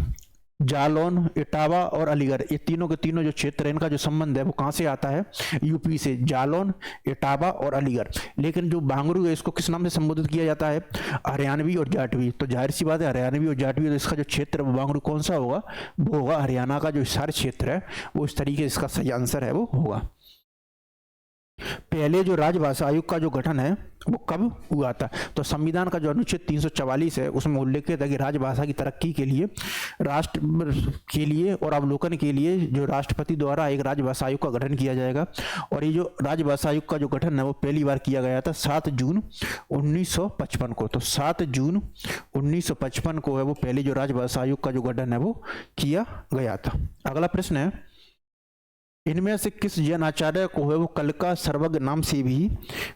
जालौन, इटावा और अलीगढ़। ये तीनों के तीनों जो क्षेत्र है इनका जो संबंध है वो कहाँ से आता है? यूपी से। जालौन, इटावा और अलीगढ़। लेकिन जो बांगरू है इसको किस नाम से संबोधित किया जाता है? हरियाणवी और जाटवी। तो जाहिर सी बात है हरियाणवी और जाटवी, तो इसका जो क्षेत्र है वो बांगरू कौन सा होगा? वो होगा हरियाणा का जो हिसार क्षेत्र है वो इस तरीके से इसका सही आंसर है वो होगा। पहले जो राजभाषा आयोग का जो गठन है वो कब हुआ था? तो संविधान का जो अनुच्छेद 344 है उसमें उल्लेखित है कि राजभाषा की तरक्की के लिए, राष्ट्र के लिए और अवलोकन के लिए जो राष्ट्रपति द्वारा एक राजभाषा आयोग का गठन किया जाएगा। और ये जो राजभाषा आयोग का जो गठन है वो पहली बार किया गया था 7 जून 1955 को। तो 7 जून 1955 को है वो पहले जो राजभाषा आयोग का जो गठन है वो किया गया था। अगला प्रश्न है, इनमें से किस जैन आचार्य को है वो कल का सर्वज्ञ नाम से भी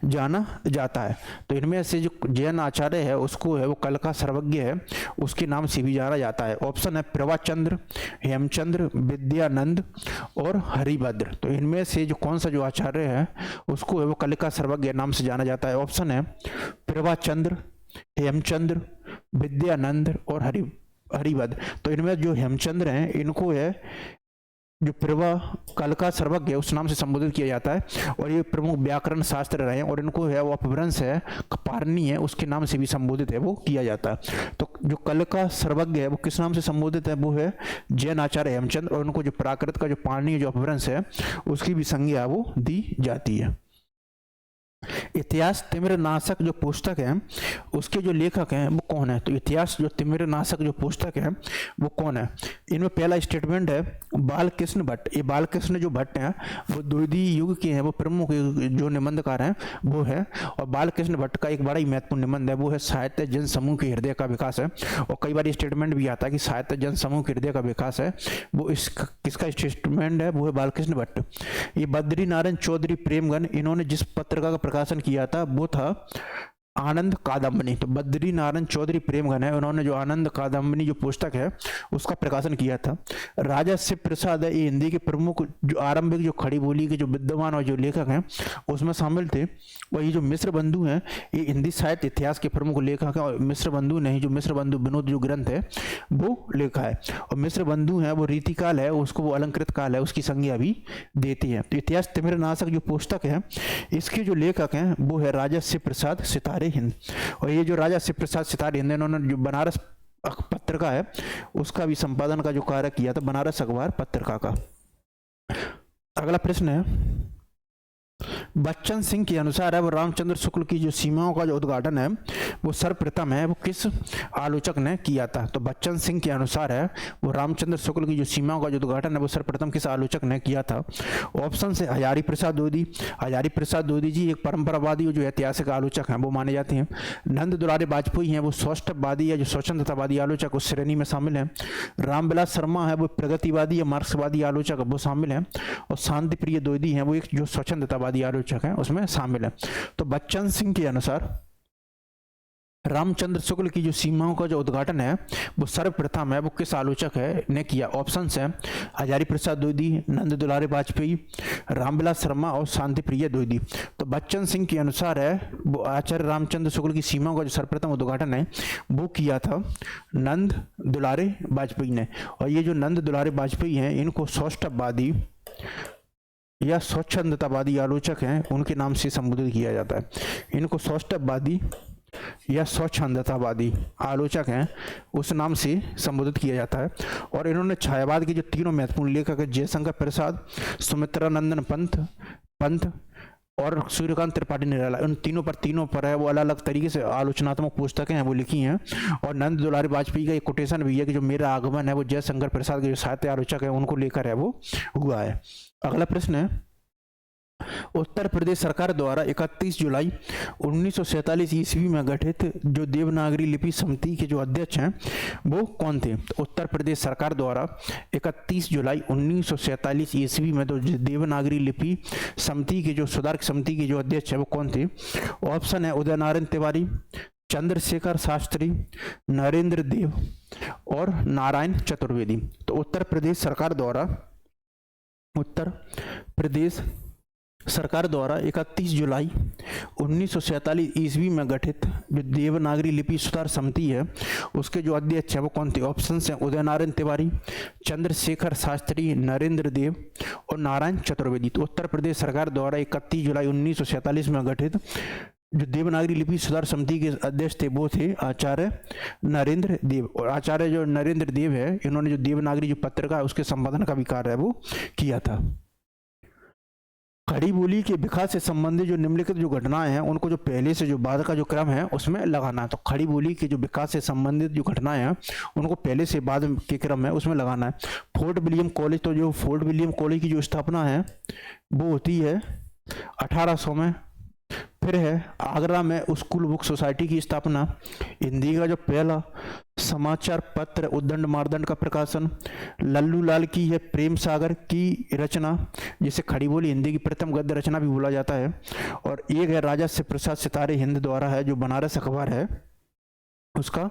जाना जाता है? तो इनमें से जो जैन आचार्य है उसको है वो कल का सर्वज्ञ है उसके नाम से भी जाना जाता है। ऑप्शन है प्रभाचंद्र, हेमचंद्र, विद्यानंद और हरिभद्र। तो इनमें से जो कौन सा जो आचार्य है उसको है वो कल का सर्वज्ञ नाम से जाना जाता है? ऑप्शन है प्रभाचंद्र, हेमचंद्र, विद्यानंद और हरिभद्र। तो इनमें जो हेमचंद्र हैं इनको है जो प्रभा कल का सर्वज्ञ है उस नाम से संबोधित किया जाता है, और ये प्रमुख व्याकरण शास्त्र रहे हैं, और इनको है वो अपभ्रंश है पारनी है उसके नाम से भी संबोधित है वो किया जाता है। तो जो कल का सर्वज्ञ है वो किस नाम से संबोधित है? वो है जैन आचार्य हेमचंद्र, और उनको जो प्राकृत का जो पारनी जो अपभ्रंश है उसकी भी संज्ञा वो दी जाती है। इतिहास तिमिरनाशक जो पुस्तक है उसके जो लेखक हैं वो कौन है? तो इतिहास जो तिमिरनाशक जो पुस्तक है वो कौन है? इनमें पहला स्टेटमेंट है बालकृष्ण भट्ट। ये बालकृष्ण जो भट्ट हैं वो द्वितीय युग के हैं, वो प्रमुख जो निबंधकार हैं वो है। और बालकृष्ण भट्ट का एक बड़ा ही महत्वपूर्ण निबंध है वो है साहित्य जन समूह के हृदय का विकास है। और कई बार स्टेटमेंट भी आता है कि साहित्य जन समूह के हृदय का विकास है, वो इस किसका स्टेटमेंट है? वो है बालकृष्ण भट्ट। ये बद्री नारायण चौधरी प्रेमगन इन्होंने जिस पत्रिका का प्रकाशन किया था वो था आनंद कादम्बनी। तो बद्री नारायण चौधरी प्रेमगन है, उन्होंने जो आनंद कादम्बनी जो पुस्तक है उसका प्रकाशन किया था। राजा शिव प्रसाद है, ये हिंदी के प्रमुख जो आरंभिक जो खड़ी बोली के जो विद्वान और जो लेखक हैं उसमें शामिल थे। और ये जो मिश्र बंधु हैं ये हिंदी साहित्य इतिहास के प्रमुख लेखक हैं। और मिश्र बंधु नहीं, जो मिश्र बंधु विनोद जो ग्रंथ है वो लिखा है। और मिश्र बंधु है वो रीतिकाल है उसको वो अलंकृत काल है उसकी संज्ञा भी देती है। तो इतिहास तिमिरनाशक जो पुस्तक है इसके जो लेखक हैं वो है राजा शिव प्रसाद सितारे हिंद। और ये जो राजा शिव प्रसाद सितारे हिंद इन्होंने जो बनारस पत्रिका है उसका भी संपादन का जो कार्य किया था, बनारस अखबार पत्रिका का। अगला प्रश्न है बच्चन सिंह के अनुसार है वो रामचंद्र शुक्ल की जो सीमाओं का जो उद्घाटन है वो सर्वप्रथम है वो किस आलोचक ने किया था। तो बच्चन सिंह के अनुसार है वो रामचंद्र शुक्ल की जो सीमाओं का जो उद्घाटन है वो सर्वप्रथम किस आलोचक ने किया था। ऑप्शन से हजारी प्रसाद लोधी। हजारी प्रसाद लोधी जी एक परंपरावादी और जो ऐतिहासिक आलोचक हैं वो माने जाते हैं। नंद दुलारे वाजपेयी हैं वो सौष्ठववादी या जो स्वच्छंदतावादी आलोचक उस श्रेणी में शामिल हैं। रामविलास शर्मा है वो प्रगतिवादी या मार्क्सवादी आलोचक वो शामिल हैं। और शांति प्रिय द्विवेदी हैं वो एक जो स्वच्छंदतावादी आलोचक हैं उसमें शामिल है। तो बच्चन सिंह के अनुसार रामचंद्र शुक्ल की जो सीमाओं का जो उद्घाटन है वो सर्वप्रथम है वो किस आलोचक है ने किया। ऑप्शन है हजारी प्रसाद द्विवेदी, नंद दुलारे वाजपेयी, रामविलास शर्मा और शांति प्रिय द्विवेदी। तो बच्चन सिंह के अनुसार है वो आचार्य रामचंद्र शुक्ल की सीमाओं का जो सर्वप्रथम उद्घाटन है वो किया था नंद दुलारे वाजपेयी ने। और ये जो नंद दुलारे वाजपेयी हैं इनको सौष्ठववादी या स्वच्छंदतावादी आलोचक हैं उनके नाम से संबोधित किया जाता है। इनको सौष्ठववादी या स्वच्छंदतावादी आलोचक हैं उस नाम से संबोधित किया जाता है। और इन्होंने छायावाद के जो तीनों महत्वपूर्ण लेखक जयशंकर प्रसाद, सुमित्रानंदन पंत और सूर्यकांत त्रिपाठी निराला, उन तीनों पर है वो अलग अलग तरीके से आलोचनात्मक पुस्तकें हैं वो लिखी हैं। और नंद दुलारे वाजपेयी का एक कोटेशन भी है कि जो मेरा आगमन है वो जयशंकर प्रसाद के जो साहित्य आलोचक है उनको लेकर है वो हुआ है। अगला प्रश्न है उत्तर प्रदेश सरकार द्वारा 31 जुलाई 1947 ईस्वी में गठित जो देवनागरी लिपि समिति के जो अध्यक्ष हैं वो कौन थे। तो उत्तर प्रदेश सरकार द्वारा 31 जुलाई 1947 ईस्वी में तो देवनागरी लिपि समिति के जो सुधार समिति के जो अध्यक्ष है वो कौन थे। ऑप्शन है उदय नारायण तिवारी, चंद्रशेखर शास्त्री, नरेंद्र देव और नारायण चतुर्वेदी। तो उत्तर प्रदेश सरकार द्वारा 31 जुलाई 1947 ईस्वी में गठित जो देवनागरी लिपि सुधार समिति है उसके जो अध्यक्ष है वो कौन थे। ऑप्शन हैं उदय नारायण तिवारी, चंद्रशेखर शास्त्री, नरेंद्र देव और नारायण चतुर्वेदी। तो उत्तर प्रदेश सरकार द्वारा 31 जुलाई 1947 में गठित जो देवनागरी लिपि सुधार समिति के अध्यक्ष थे वो थे आचार्य नरेंद्र देव। और आचार्य जो नरेंद्र देव है इन्होंने जो देवनागरी जो पत्रिका है उसके संपादन का भी कार्य है वो किया था। खड़ी बोली के विकास से संबंधित जो निम्नलिखित जो घटनाएं हैं उनको जो पहले से जो बाद का जो क्रम है उसमें लगाना है। तो खड़ी बोली के जो विकास से संबंधित जो घटनाएं हैं उनको पहले से बाद के क्रम है उसमें लगाना है। फोर्ट विलियम कॉलेज, तो जो फोर्ट विलियम कॉलेज की जो स्थापना है वो होती है 1800 में। फिर है आगरा में स्कूल बुक सोसाइटी की स्थापना, हिंदी का जो पहला समाचार पत्र उद्दंड मारदंड का प्रकाशन, लल्लू लाल की है प्रेम सागर की रचना जिसे खड़ी बोली हिंदी की प्रथम गद्य रचना भी बोला जाता है। और एक है राजा से प्रसाद सितारे हिंद द्वारा है जो बनारस अखबार है उसका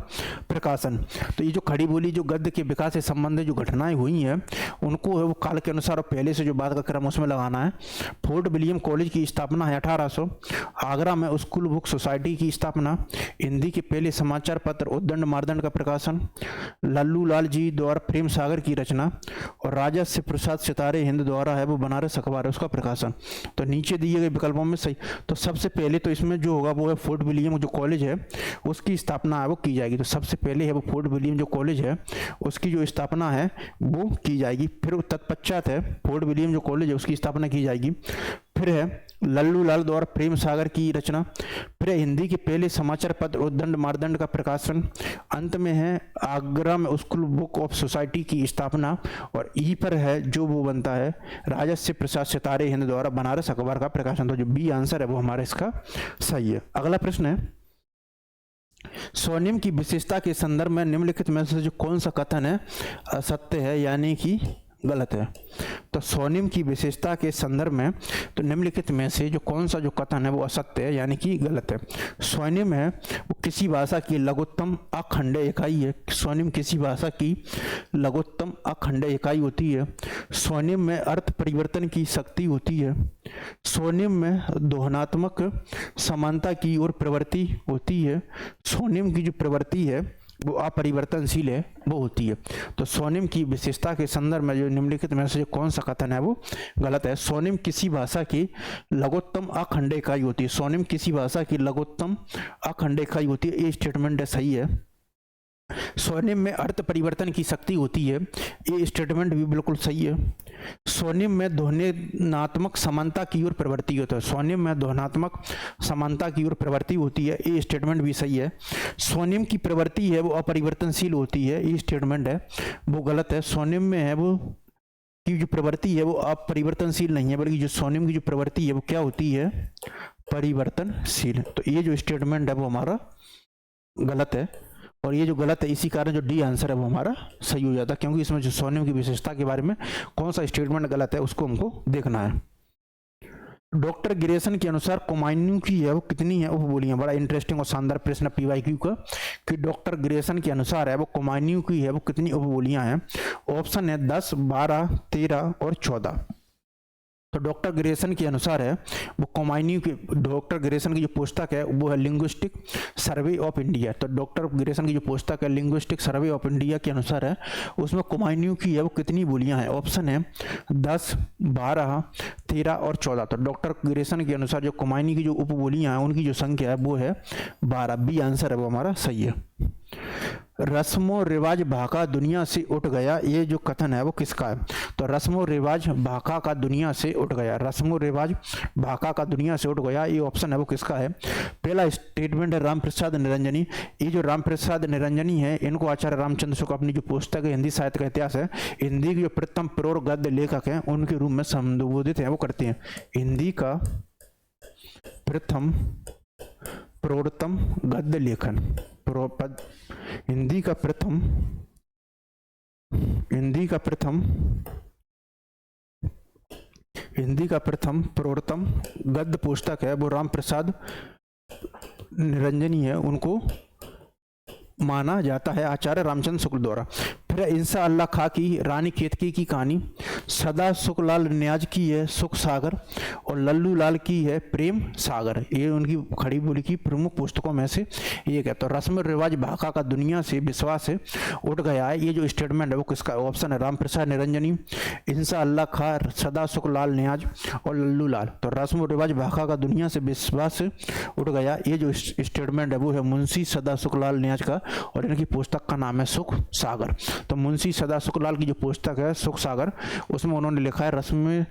प्रकाशन। तो ये जो खड़ी बोली जो गद्य के विकास से संबंधित जो घटनाएं हुई हैं उनको है वो काल के अनुसार पहले से जो बाद का क्रम उसमें लगाना है। फोर्ट विलियम कॉलेज की स्थापना है 1800, आगरा में स्कूल बुक सोसाइटी की स्थापना, हिंदी के पहले समाचार पत्र उद्दंड मारदंड का प्रकाशन, लल्लू लाल जी द्वारा प्रेम सागर की रचना और राजा से प्रसाद सितारे हिंद द्वारा है वो बनारस अखबार है उसका प्रकाशन। तो नीचे दिए गए विकल्पों में सही, तो सबसे पहले तो इसमें जो होगा वो है फोर्ट विलियम जो कॉलेज है उसकी स्थापना है वो की जाएगी। तो सबसे पहले है वो फोर्ट विलियम जो कॉलेज है उसकी जो स्थापना है वो की जाएगी। फिर तत्पश्चात है फोर्ट विलियम जो कॉलेज है उसकी स्थापना की जाएगी। फिर है लल्लू लाल द्वारा प्रेम सागर की रचना, फिर हिंदी के पहले समाचार पत्र उद्दंड मारदंड का प्रकाशन, अंत में है आगरा में स्कूल बुक ऑफ सोसाइटी की स्थापना और ई पर है जो वो बनता है राजा से प्रसाद सितारे हिंद द्वारा बनारस अखबार का प्रकाशन। तो जो बी आंसर है वो हमारा इसका सही है। अगला प्रश्न है स्वनिम की विशेषता के संदर्भ में निम्नलिखित में से जो कौन सा कथन है असत्य है यानी कि गलत है। तो स्वनिम की विशेषता के संदर्भ में तो निम्नलिखित में से जो कौन सा जो कथन है वो असत्य है यानी कि गलत है। स्वनिम है वो किसी भाषा की लघुत्तम अखंड इकाई है। स्वनिम किसी भाषा की लघुत्तम अखंड इकाई होती है। स्वनिम में अर्थ परिवर्तन की शक्ति होती है। स्वनिम में दोहनात्मक समानता की ओर प्रवृत्ति होती है। स्वनिम की जो प्रवृत्ति है वो अपरिवर्तनशील है वो होती है। तो स्वनिम की विशेषता के संदर्भ में जो निम्नलिखित में से कौन सा कथन है वो गलत है। स्वनिम किसी भाषा की लघुत्तम अखंड इकाई होती है। स्वनिम किसी भाषा की लघुत्तम अखंड इकाई होती है, ये स्टेटमेंट सही है। स्वर्णिम में अर्थ परिवर्तन की शक्ति होती है, ये स्टेटमेंट भी बिल्कुल सही है। स्वर्णिम में ध्वन्यात्मक समानता की ओर प्रवृत्ति होता है, स्वर्णिम में ध्वन्यात्मक समानता की ओर प्रवृत्ति होती है, ये स्टेटमेंट भी सही है। स्वर्णिम की प्रवृत्ति है वो अपरिवर्तनशील होती है, ये स्टेटमेंट है वो गलत है। स्वर्णिम में है वो की जो प्रवृत्ति है वो अपरिवर्तनशील नहीं है, बल्कि जो स्वर्णिम की जो प्रवृत्ति है वो क्या होती है, परिवर्तनशील। तो ये जो स्टेटमेंट है वो हमारा गलत है, और ये जो गलत है इसी कारण जो डी आंसर है वो हमारा सही हो जाता है, क्योंकि इसमें जो स्वर्णिम की विशेषता के बारे में कौन सा स्टेटमेंट गलत है उसको हमको देखना है। डॉक्टर गिरेसन के अनुसार कुमायूं की है वो कितनी है उपबोलियां, बड़ा इंटरेस्टिंग और शानदार प्रश्न पीवाईक्यू का, कि डॉक्टर गिरेसन के अनुसार है वो कुमायूं की है वो कितनी उपबोलियां हैं। ऑप्शन है 10, 12, 13 और 14। तो डॉक्टर ग्रेसन के अनुसार है वो कुमायूं की, डॉक्टर ग्रेसन की जो पुस्तक है वो है लिंग्विस्टिक सर्वे ऑफ इंडिया। तो डॉक्टर ग्रेसन की जो पुस्तक है लिंग्विस्टिक सर्वे ऑफ इंडिया के अनुसार है उसमें कुमायूं की है वो कितनी बोलियां हैं। ऑप्शन है 10, 12, 13 और 14। तो डॉक्टर ग्रेसन के अनुसार जो कुमायूं की जो उपबोलियां हैं उनकी जो संख्या है वो है 12। बी आंसर है वो हमारा सही है। रस्मो रिवाज भाका दुनिया से उठ गया, ये जो कथन है वो किसका है। तो रस्मो रिवाज भाका का दुनिया से उठ गया, रस्मो रिवाज भाका का दुनिया से उठ गया, ये ऑप्शन है वो किसका है। पहला स्टेटमेंट है रामप्रसाद निरंजनी। ये जो रामप्रसाद निरंजनी है इनको आचार्य रामचंद्र शुक्ल अपनी जो पुस्तक है हिंदी साहित्य का इतिहास है, हिंदी के जो प्रथम प्रौढ़ गद्य लेखक हैं उनके रूप में संबोधित है वो करते हैं। हिंदी का प्रथम प्रौढ़तम गद्य लेखन, हिंदी का प्रथम प्रौढ़तम गद्य पुस्तक है वो रामप्रसाद निरंजनी है, उनको माना जाता है आचार्य रामचंद्र शुक्ल द्वारा। फिर इंसा अल्लाह खां की रानी केतकी की कहानी, सदा सुखलाल न्याज की है सुख सागर, और लल्लू लाल की है प्रेम सागर। ये उनकी खड़ी बोली की प्रमुख पुस्तकों में से एक है। तो रस्म रिवाज भाका का दुनिया से विश्वास से उठ गया है, ये जो स्टेटमेंट है वो किसका। ऑप्शन है रामप्रसाद निरंजनी, इंसा अल्लाह खां, सदा सुखलाल न्याज और लल्लू लाल। तो रस्म रिवाज भाका का दुनिया से विश्वास से उठ गया, ये जो स्टेटमेंट है वो है मुंशी सदा सुखलाल न्याज का, और इनकी पुस्तक का नाम है सुख सागर। तो मुंशी सदा सुखलाल की जो पुस्तक है सुख सागर उसमें उन्होंने लिखा है रस्म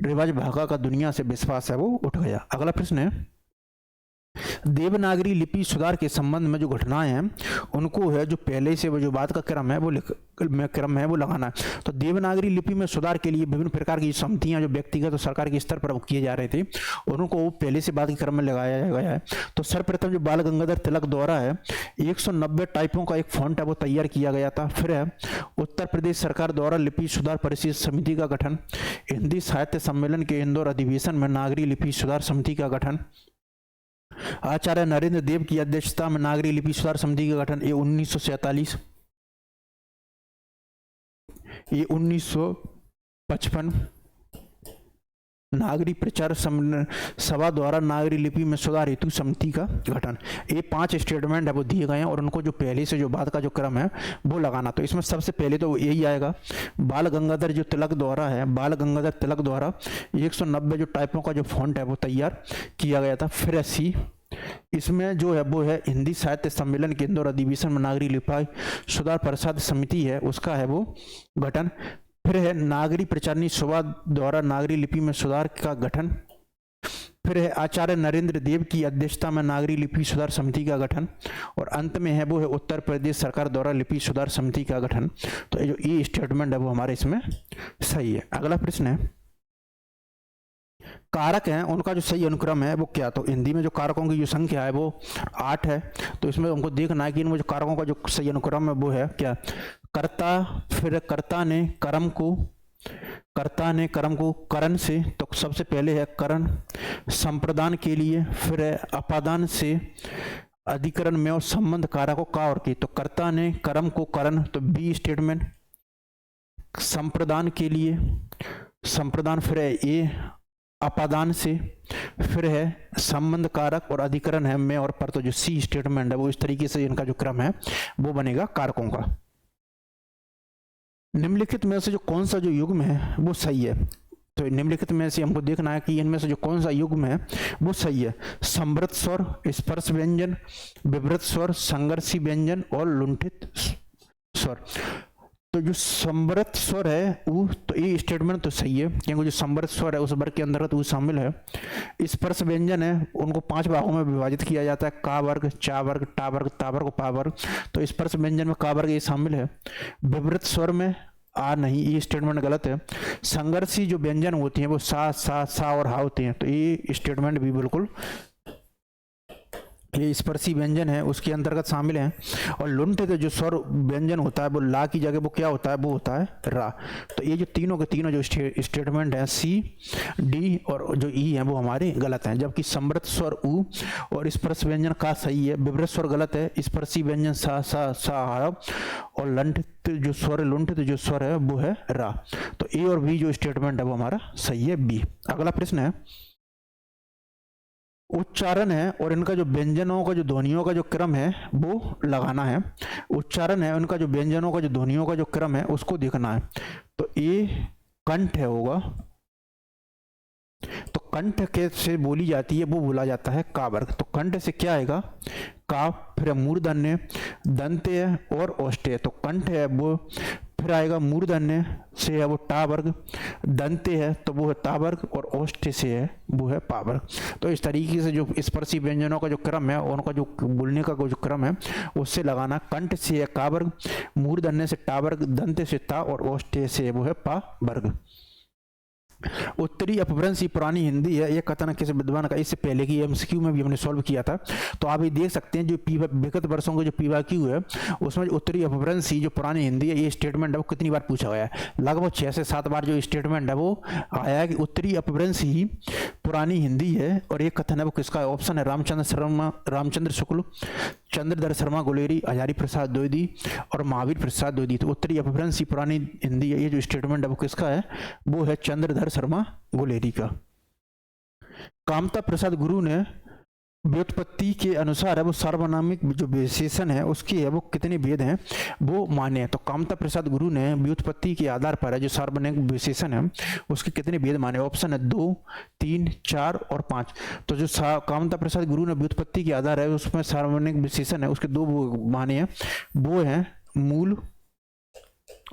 रिवाज भागा का दुनिया से विश्वास है वो उठ गया। अगला प्रश्न है देवनागरी लिपि सुधार के संबंध में जो घटनाएं हैं उनको है जो पहले से वो जो बात का क्रम है वो लगाना है। तो देवनागरी लिपि में सुधार के लिए विभिन्न प्रकार की समितियां जो व्यक्तिगत और सरकार के स्तर पर किए जा रहे थे उनको वो पहले से बात के क्रम में लगाया गया है। तो सर्वप्रथम जो बाल गंगाधर तिलक द्वारा है 190 टाइपों का एक फॉन्ट है वो तैयार किया गया था। फिर है उत्तर प्रदेश सरकार द्वारा लिपि सुधार परिषद समिति का गठन, हिंदी साहित्य सम्मेलन के इंदौर अधिवेशन में नागरी लिपि सुधार समिति का गठन, आचार्य नरेंद्र देव की अध्यक्षता में नागरी लिपि सुधार समिति का गठन, ये 1947, ये 1955 नागरी प्रचार सभा द्वारा नागरी लिपि में सुधार हेतु समिति का गठन। ये 5 स्टेटमेंट है वो दिए गए हैं और उनको जो पहले से जो बात का जो क्रम है वो लगाना। तो इसमें सबसे पहले तो यही आएगा बाल गंगाधर जो तिलक द्वारा है, बाल गंगाधर तिलक द्वारा 190 जो टाइपों का जो फॉन्ट है वो तैयार किया गया था। फिर सी इसमें जो है वो है हिंदी साहित्य सम्मेलन के इंदौर अधिवेशन में नागरी लिपि सुधार परिषद समिति है उसका है वो गठन। फिर है नागरी प्रचारणी सभा द्वारा नागरी लिपि में सुधार का गठन। फिर है आचार्य नरेंद्र देव की अध्यक्षता में नागरी लिपि सुधार समिति का गठन, और अंत में है वो है उत्तर प्रदेश सरकार द्वारा लिपि सुधार समिति का गठन। तो ये जो ये स्टेटमेंट है वो हमारे इसमें सही है। अगला प्रश्न है कारक हैं उनका जो सही अनुक्रम है वो क्या। तो हिंदी में जो कारकों की जो संख्या है वो 8 है। तो इसमें हमको देखना है कि इनमें जो कारकों का जो सही अनुक्रम है वो है क्या। कर्ता, फिर कर्ता ने कर्म को करण से, तो सबसे पहले है करण संप्रदान के लिए, फिर है अपादान से अधिकरण में और संबंध कारकों का और की। तो कर्ता ने कर्म को करण, तो बी स्टेटमेंट। संप्रदान के लिए संप्रदान, फिर है ए अपादान से, फिर है संबंध कारक और अधिकरण है में और पर। तो जो सी स्टेटमेंट है वो इस तरीके से इनका जो क्रम है वो बनेगा कारकों का। निम्नलिखित में से जो कौन सा जो युग्म है वो सही है। तो निम्नलिखित में से हमको देखना है कि इनमें से जो कौन सा युग्म है वो सही है। समृत स्वर, स्पर्श व्यंजन, विवृत स्वर, संघर्षी व्यंजन और लुंठित स्वर। तो जो समृत स्वर है वो, तो ये स्टेटमेंट तो सही है क्योंकि जो समृत स्वर है उस वर्ग के अंतर्गत वो शामिल है। स्पर्श व्यंजन है उनको 5 भागों में विभाजित किया जाता है, का वर्ग, चा वर्ग, टा वर्ग, ता वर्ग, पा वर्ग। तो स्पर्श व्यंजन में का वर्ग ये शामिल है। विवृत स्वर में आ नहीं, ये स्टेटमेंट गलत है। संघर्षी जो व्यंजन होती हैं वो सा और हा होते हैं, तो ये स्टेटमेंट भी बिल्कुल, ये स्पर्शी व्यंजन है उसके अंतर्गत शामिल हैं। और लुंठित जो स्वर व्यंजन होता है वो ला की जगह वो क्या होता है, वो होता है रा। तो ये जो तीनों के तीनों जो स्टेटमेंट हैं सी, डी और जो ई हैं वो हमारे गलत हैं। जबकि समृत स्वर उ और स्पर्श व्यंजन का सही है। विवृत स्वर गलत है, स्पर्शी व्यंजन सा हा और लुंठित जो स्वर है वो है रा। तो ए और बी जो स्टेटमेंट है वो हमारा सही है, बी। अगला प्रश्न है, उच्चारण है और इनका जो व्यंजनों का जो ध्वनियों का जो क्रम है वो लगाना है। उच्चारण है उनका जो व्यंजनों का जो ध्वनियों का जो क्रम है उसको देखना है। तो ये कंठ है होगा, तो कंठ के से बोली जाती है वो बोला जाता है का वर्ग। तो कंठ से क्या आएगा, का, फिर मूर्धन्य, दंत्य और औष्ठ्य। तो कंठ है वो, फिर आएगा मूर्धन्य से है वो टा वर्ग, दंत्य है तो वो है ता वर्ग और औष्ठ्य से है वो है पा वर्ग। तो इस तरीके से जो स्पर्शी व्यंजनों का जो क्रम है उनका जो बोलने का जो क्रम है उससे लगाना। कंठ से है का वर्ग, मूर्धन्य से टा वर्ग, दंत्य से ता और औष्ठ्य से वो है पा वर्ग। उत्तरी अपभ्रंश ही पुरानी हिंदी है, यह कथन किसी विद्वान का, इससे पहले की एमसीक्यू में भी हमने सॉल्व किया था। तो आप ये देख सकते हैं जो विगत वर्षों का जो पीवाक्यू है उसमें उत्तरी अपभ्रंश ही जो पुरानी हिंदी है ये स्टेटमेंट है वो कितनी बार पूछा गया है, लगभग 6 से 7 बार जो स्टेटमेंट है वो आया है कि उत्तरी अपभ्रंश ही पुरानी हिंदी है। और ये कथन है वो किसका, ऑप्शन है रामचंद्र शुक्ल, चंद्रधर शर्मा गुलेरी, हजारी प्रसाद द्विवेदी और महावीर प्रसाद द्विवेदी। तो उत्तरी अपभ्रंश ही पुरानी हिंदी है, ये जो स्टेटमेंट है वो किसका है, वो है चंद्रधर शर्मा गुलेरी का। कामता प्रसाद गुरु ने व्युत्पत्ति के अनुसार है वो सार्वनामिक जो विशेषण है उसकी है वो कितने भेद हैं वो माने हैं। तो कामता प्रसाद गुरु ने व्युत्पत्ति के आधार पर है जो सार्वनामिक विशेषण है उसके कितने भेद माने, ऑप्शन है 2, 3, 4 और 5। तो जो कामता प्रसाद गुरु ने व्युत्पत्ति के आधार है उसमें सार्वनामिक विशेषण है उसके 2 माने हैं, वो है मूल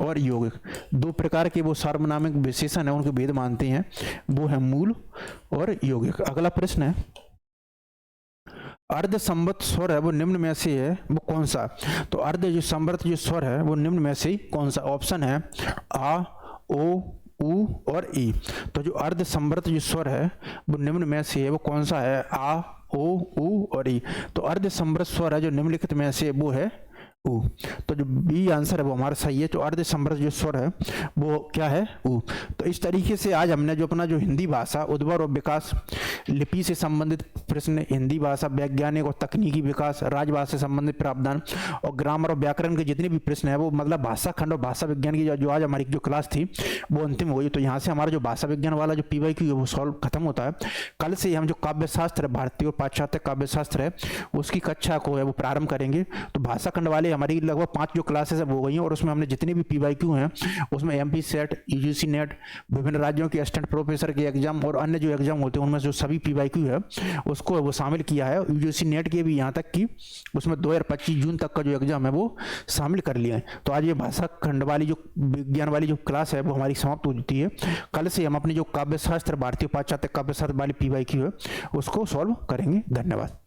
और यौगिक। 2 प्रकार के वो सार्वनामिक विशेषण है उनके भेद मानते हैं, वो है मूल और यौगिक। अगला प्रश्न है, अर्ध संवृत स्वर है वो निम्न में से है वो कौन सा। तो अर्ध जो संवृत जो स्वर है वो निम्न में से कौन सा, ऑप्शन है आ, ओ, उ और ई। तो जो अर्ध संवृत जो स्वर है वो निम्न में से है वो कौन सा है, आ, ओ, उ और ई। तो अर्ध संवृत स्वर है जो निम्नलिखित में से वो है उ। तो जो बी आंसर है वो हमारा सही है। तो अर्ध संवृत जो स्वर है वो क्या है, उ। तो इस तरीके से आज हमने जो अपना जो हिंदी भाषा उद्भव और विकास, लिपि से संबंधित प्रश्न, हिंदी भाषा वैज्ञानिक और तकनीकी विकास, राजभाषा से संबंधित प्रावधान और ग्रामर और व्याकरण के जितने भी प्रश्न है वो मतलब भाषा खंड और भाषा विज्ञान की जो आज हमारी जो क्लास थी वो अंतिम हुई। तो यहाँ से हमारा जो भाषा विज्ञान वाला जो पीवाईक्यू है वो सॉल्व खत्म होता है। कल से हम जो काव्य शास्त्र है, भारतीय और पाश्चात्य काव्य शास्त्र है उसकी कक्षा को है वो प्रारंभ करेंगे। तो भाषा खंड वाले हमारी लगभग 5 जो क्लासेस है वो हो गई हैं और उसमें हमने जितने भी पीवाईक्यू हैं उसमें एमपी सेट, यूजीसी नेट, विभिन्न राज्यों के असिस्टेंट प्रोफेसर के एग्जाम और अन्य जो एग्जाम होते हैं उनमें जो सभी पीवाईक्यू है उसको वो शामिल किया है। यूजीसी नेट के भी यहाँ तक कि उसमें 2025 जून तक का जो एग्जाम है वो शामिल कर लिया है। तो आज ये भाषा खंड वाली जो विज्ञान वाली जो क्लास है वो हमारी समाप्त हो जाती है। कल से हम अपनी जो काव्य शास्त्र, भारतीय पाश्चात्य काव्य शास्त्र वाली पीवाईक्यू है उसको सॉल्व करेंगे। धन्यवाद।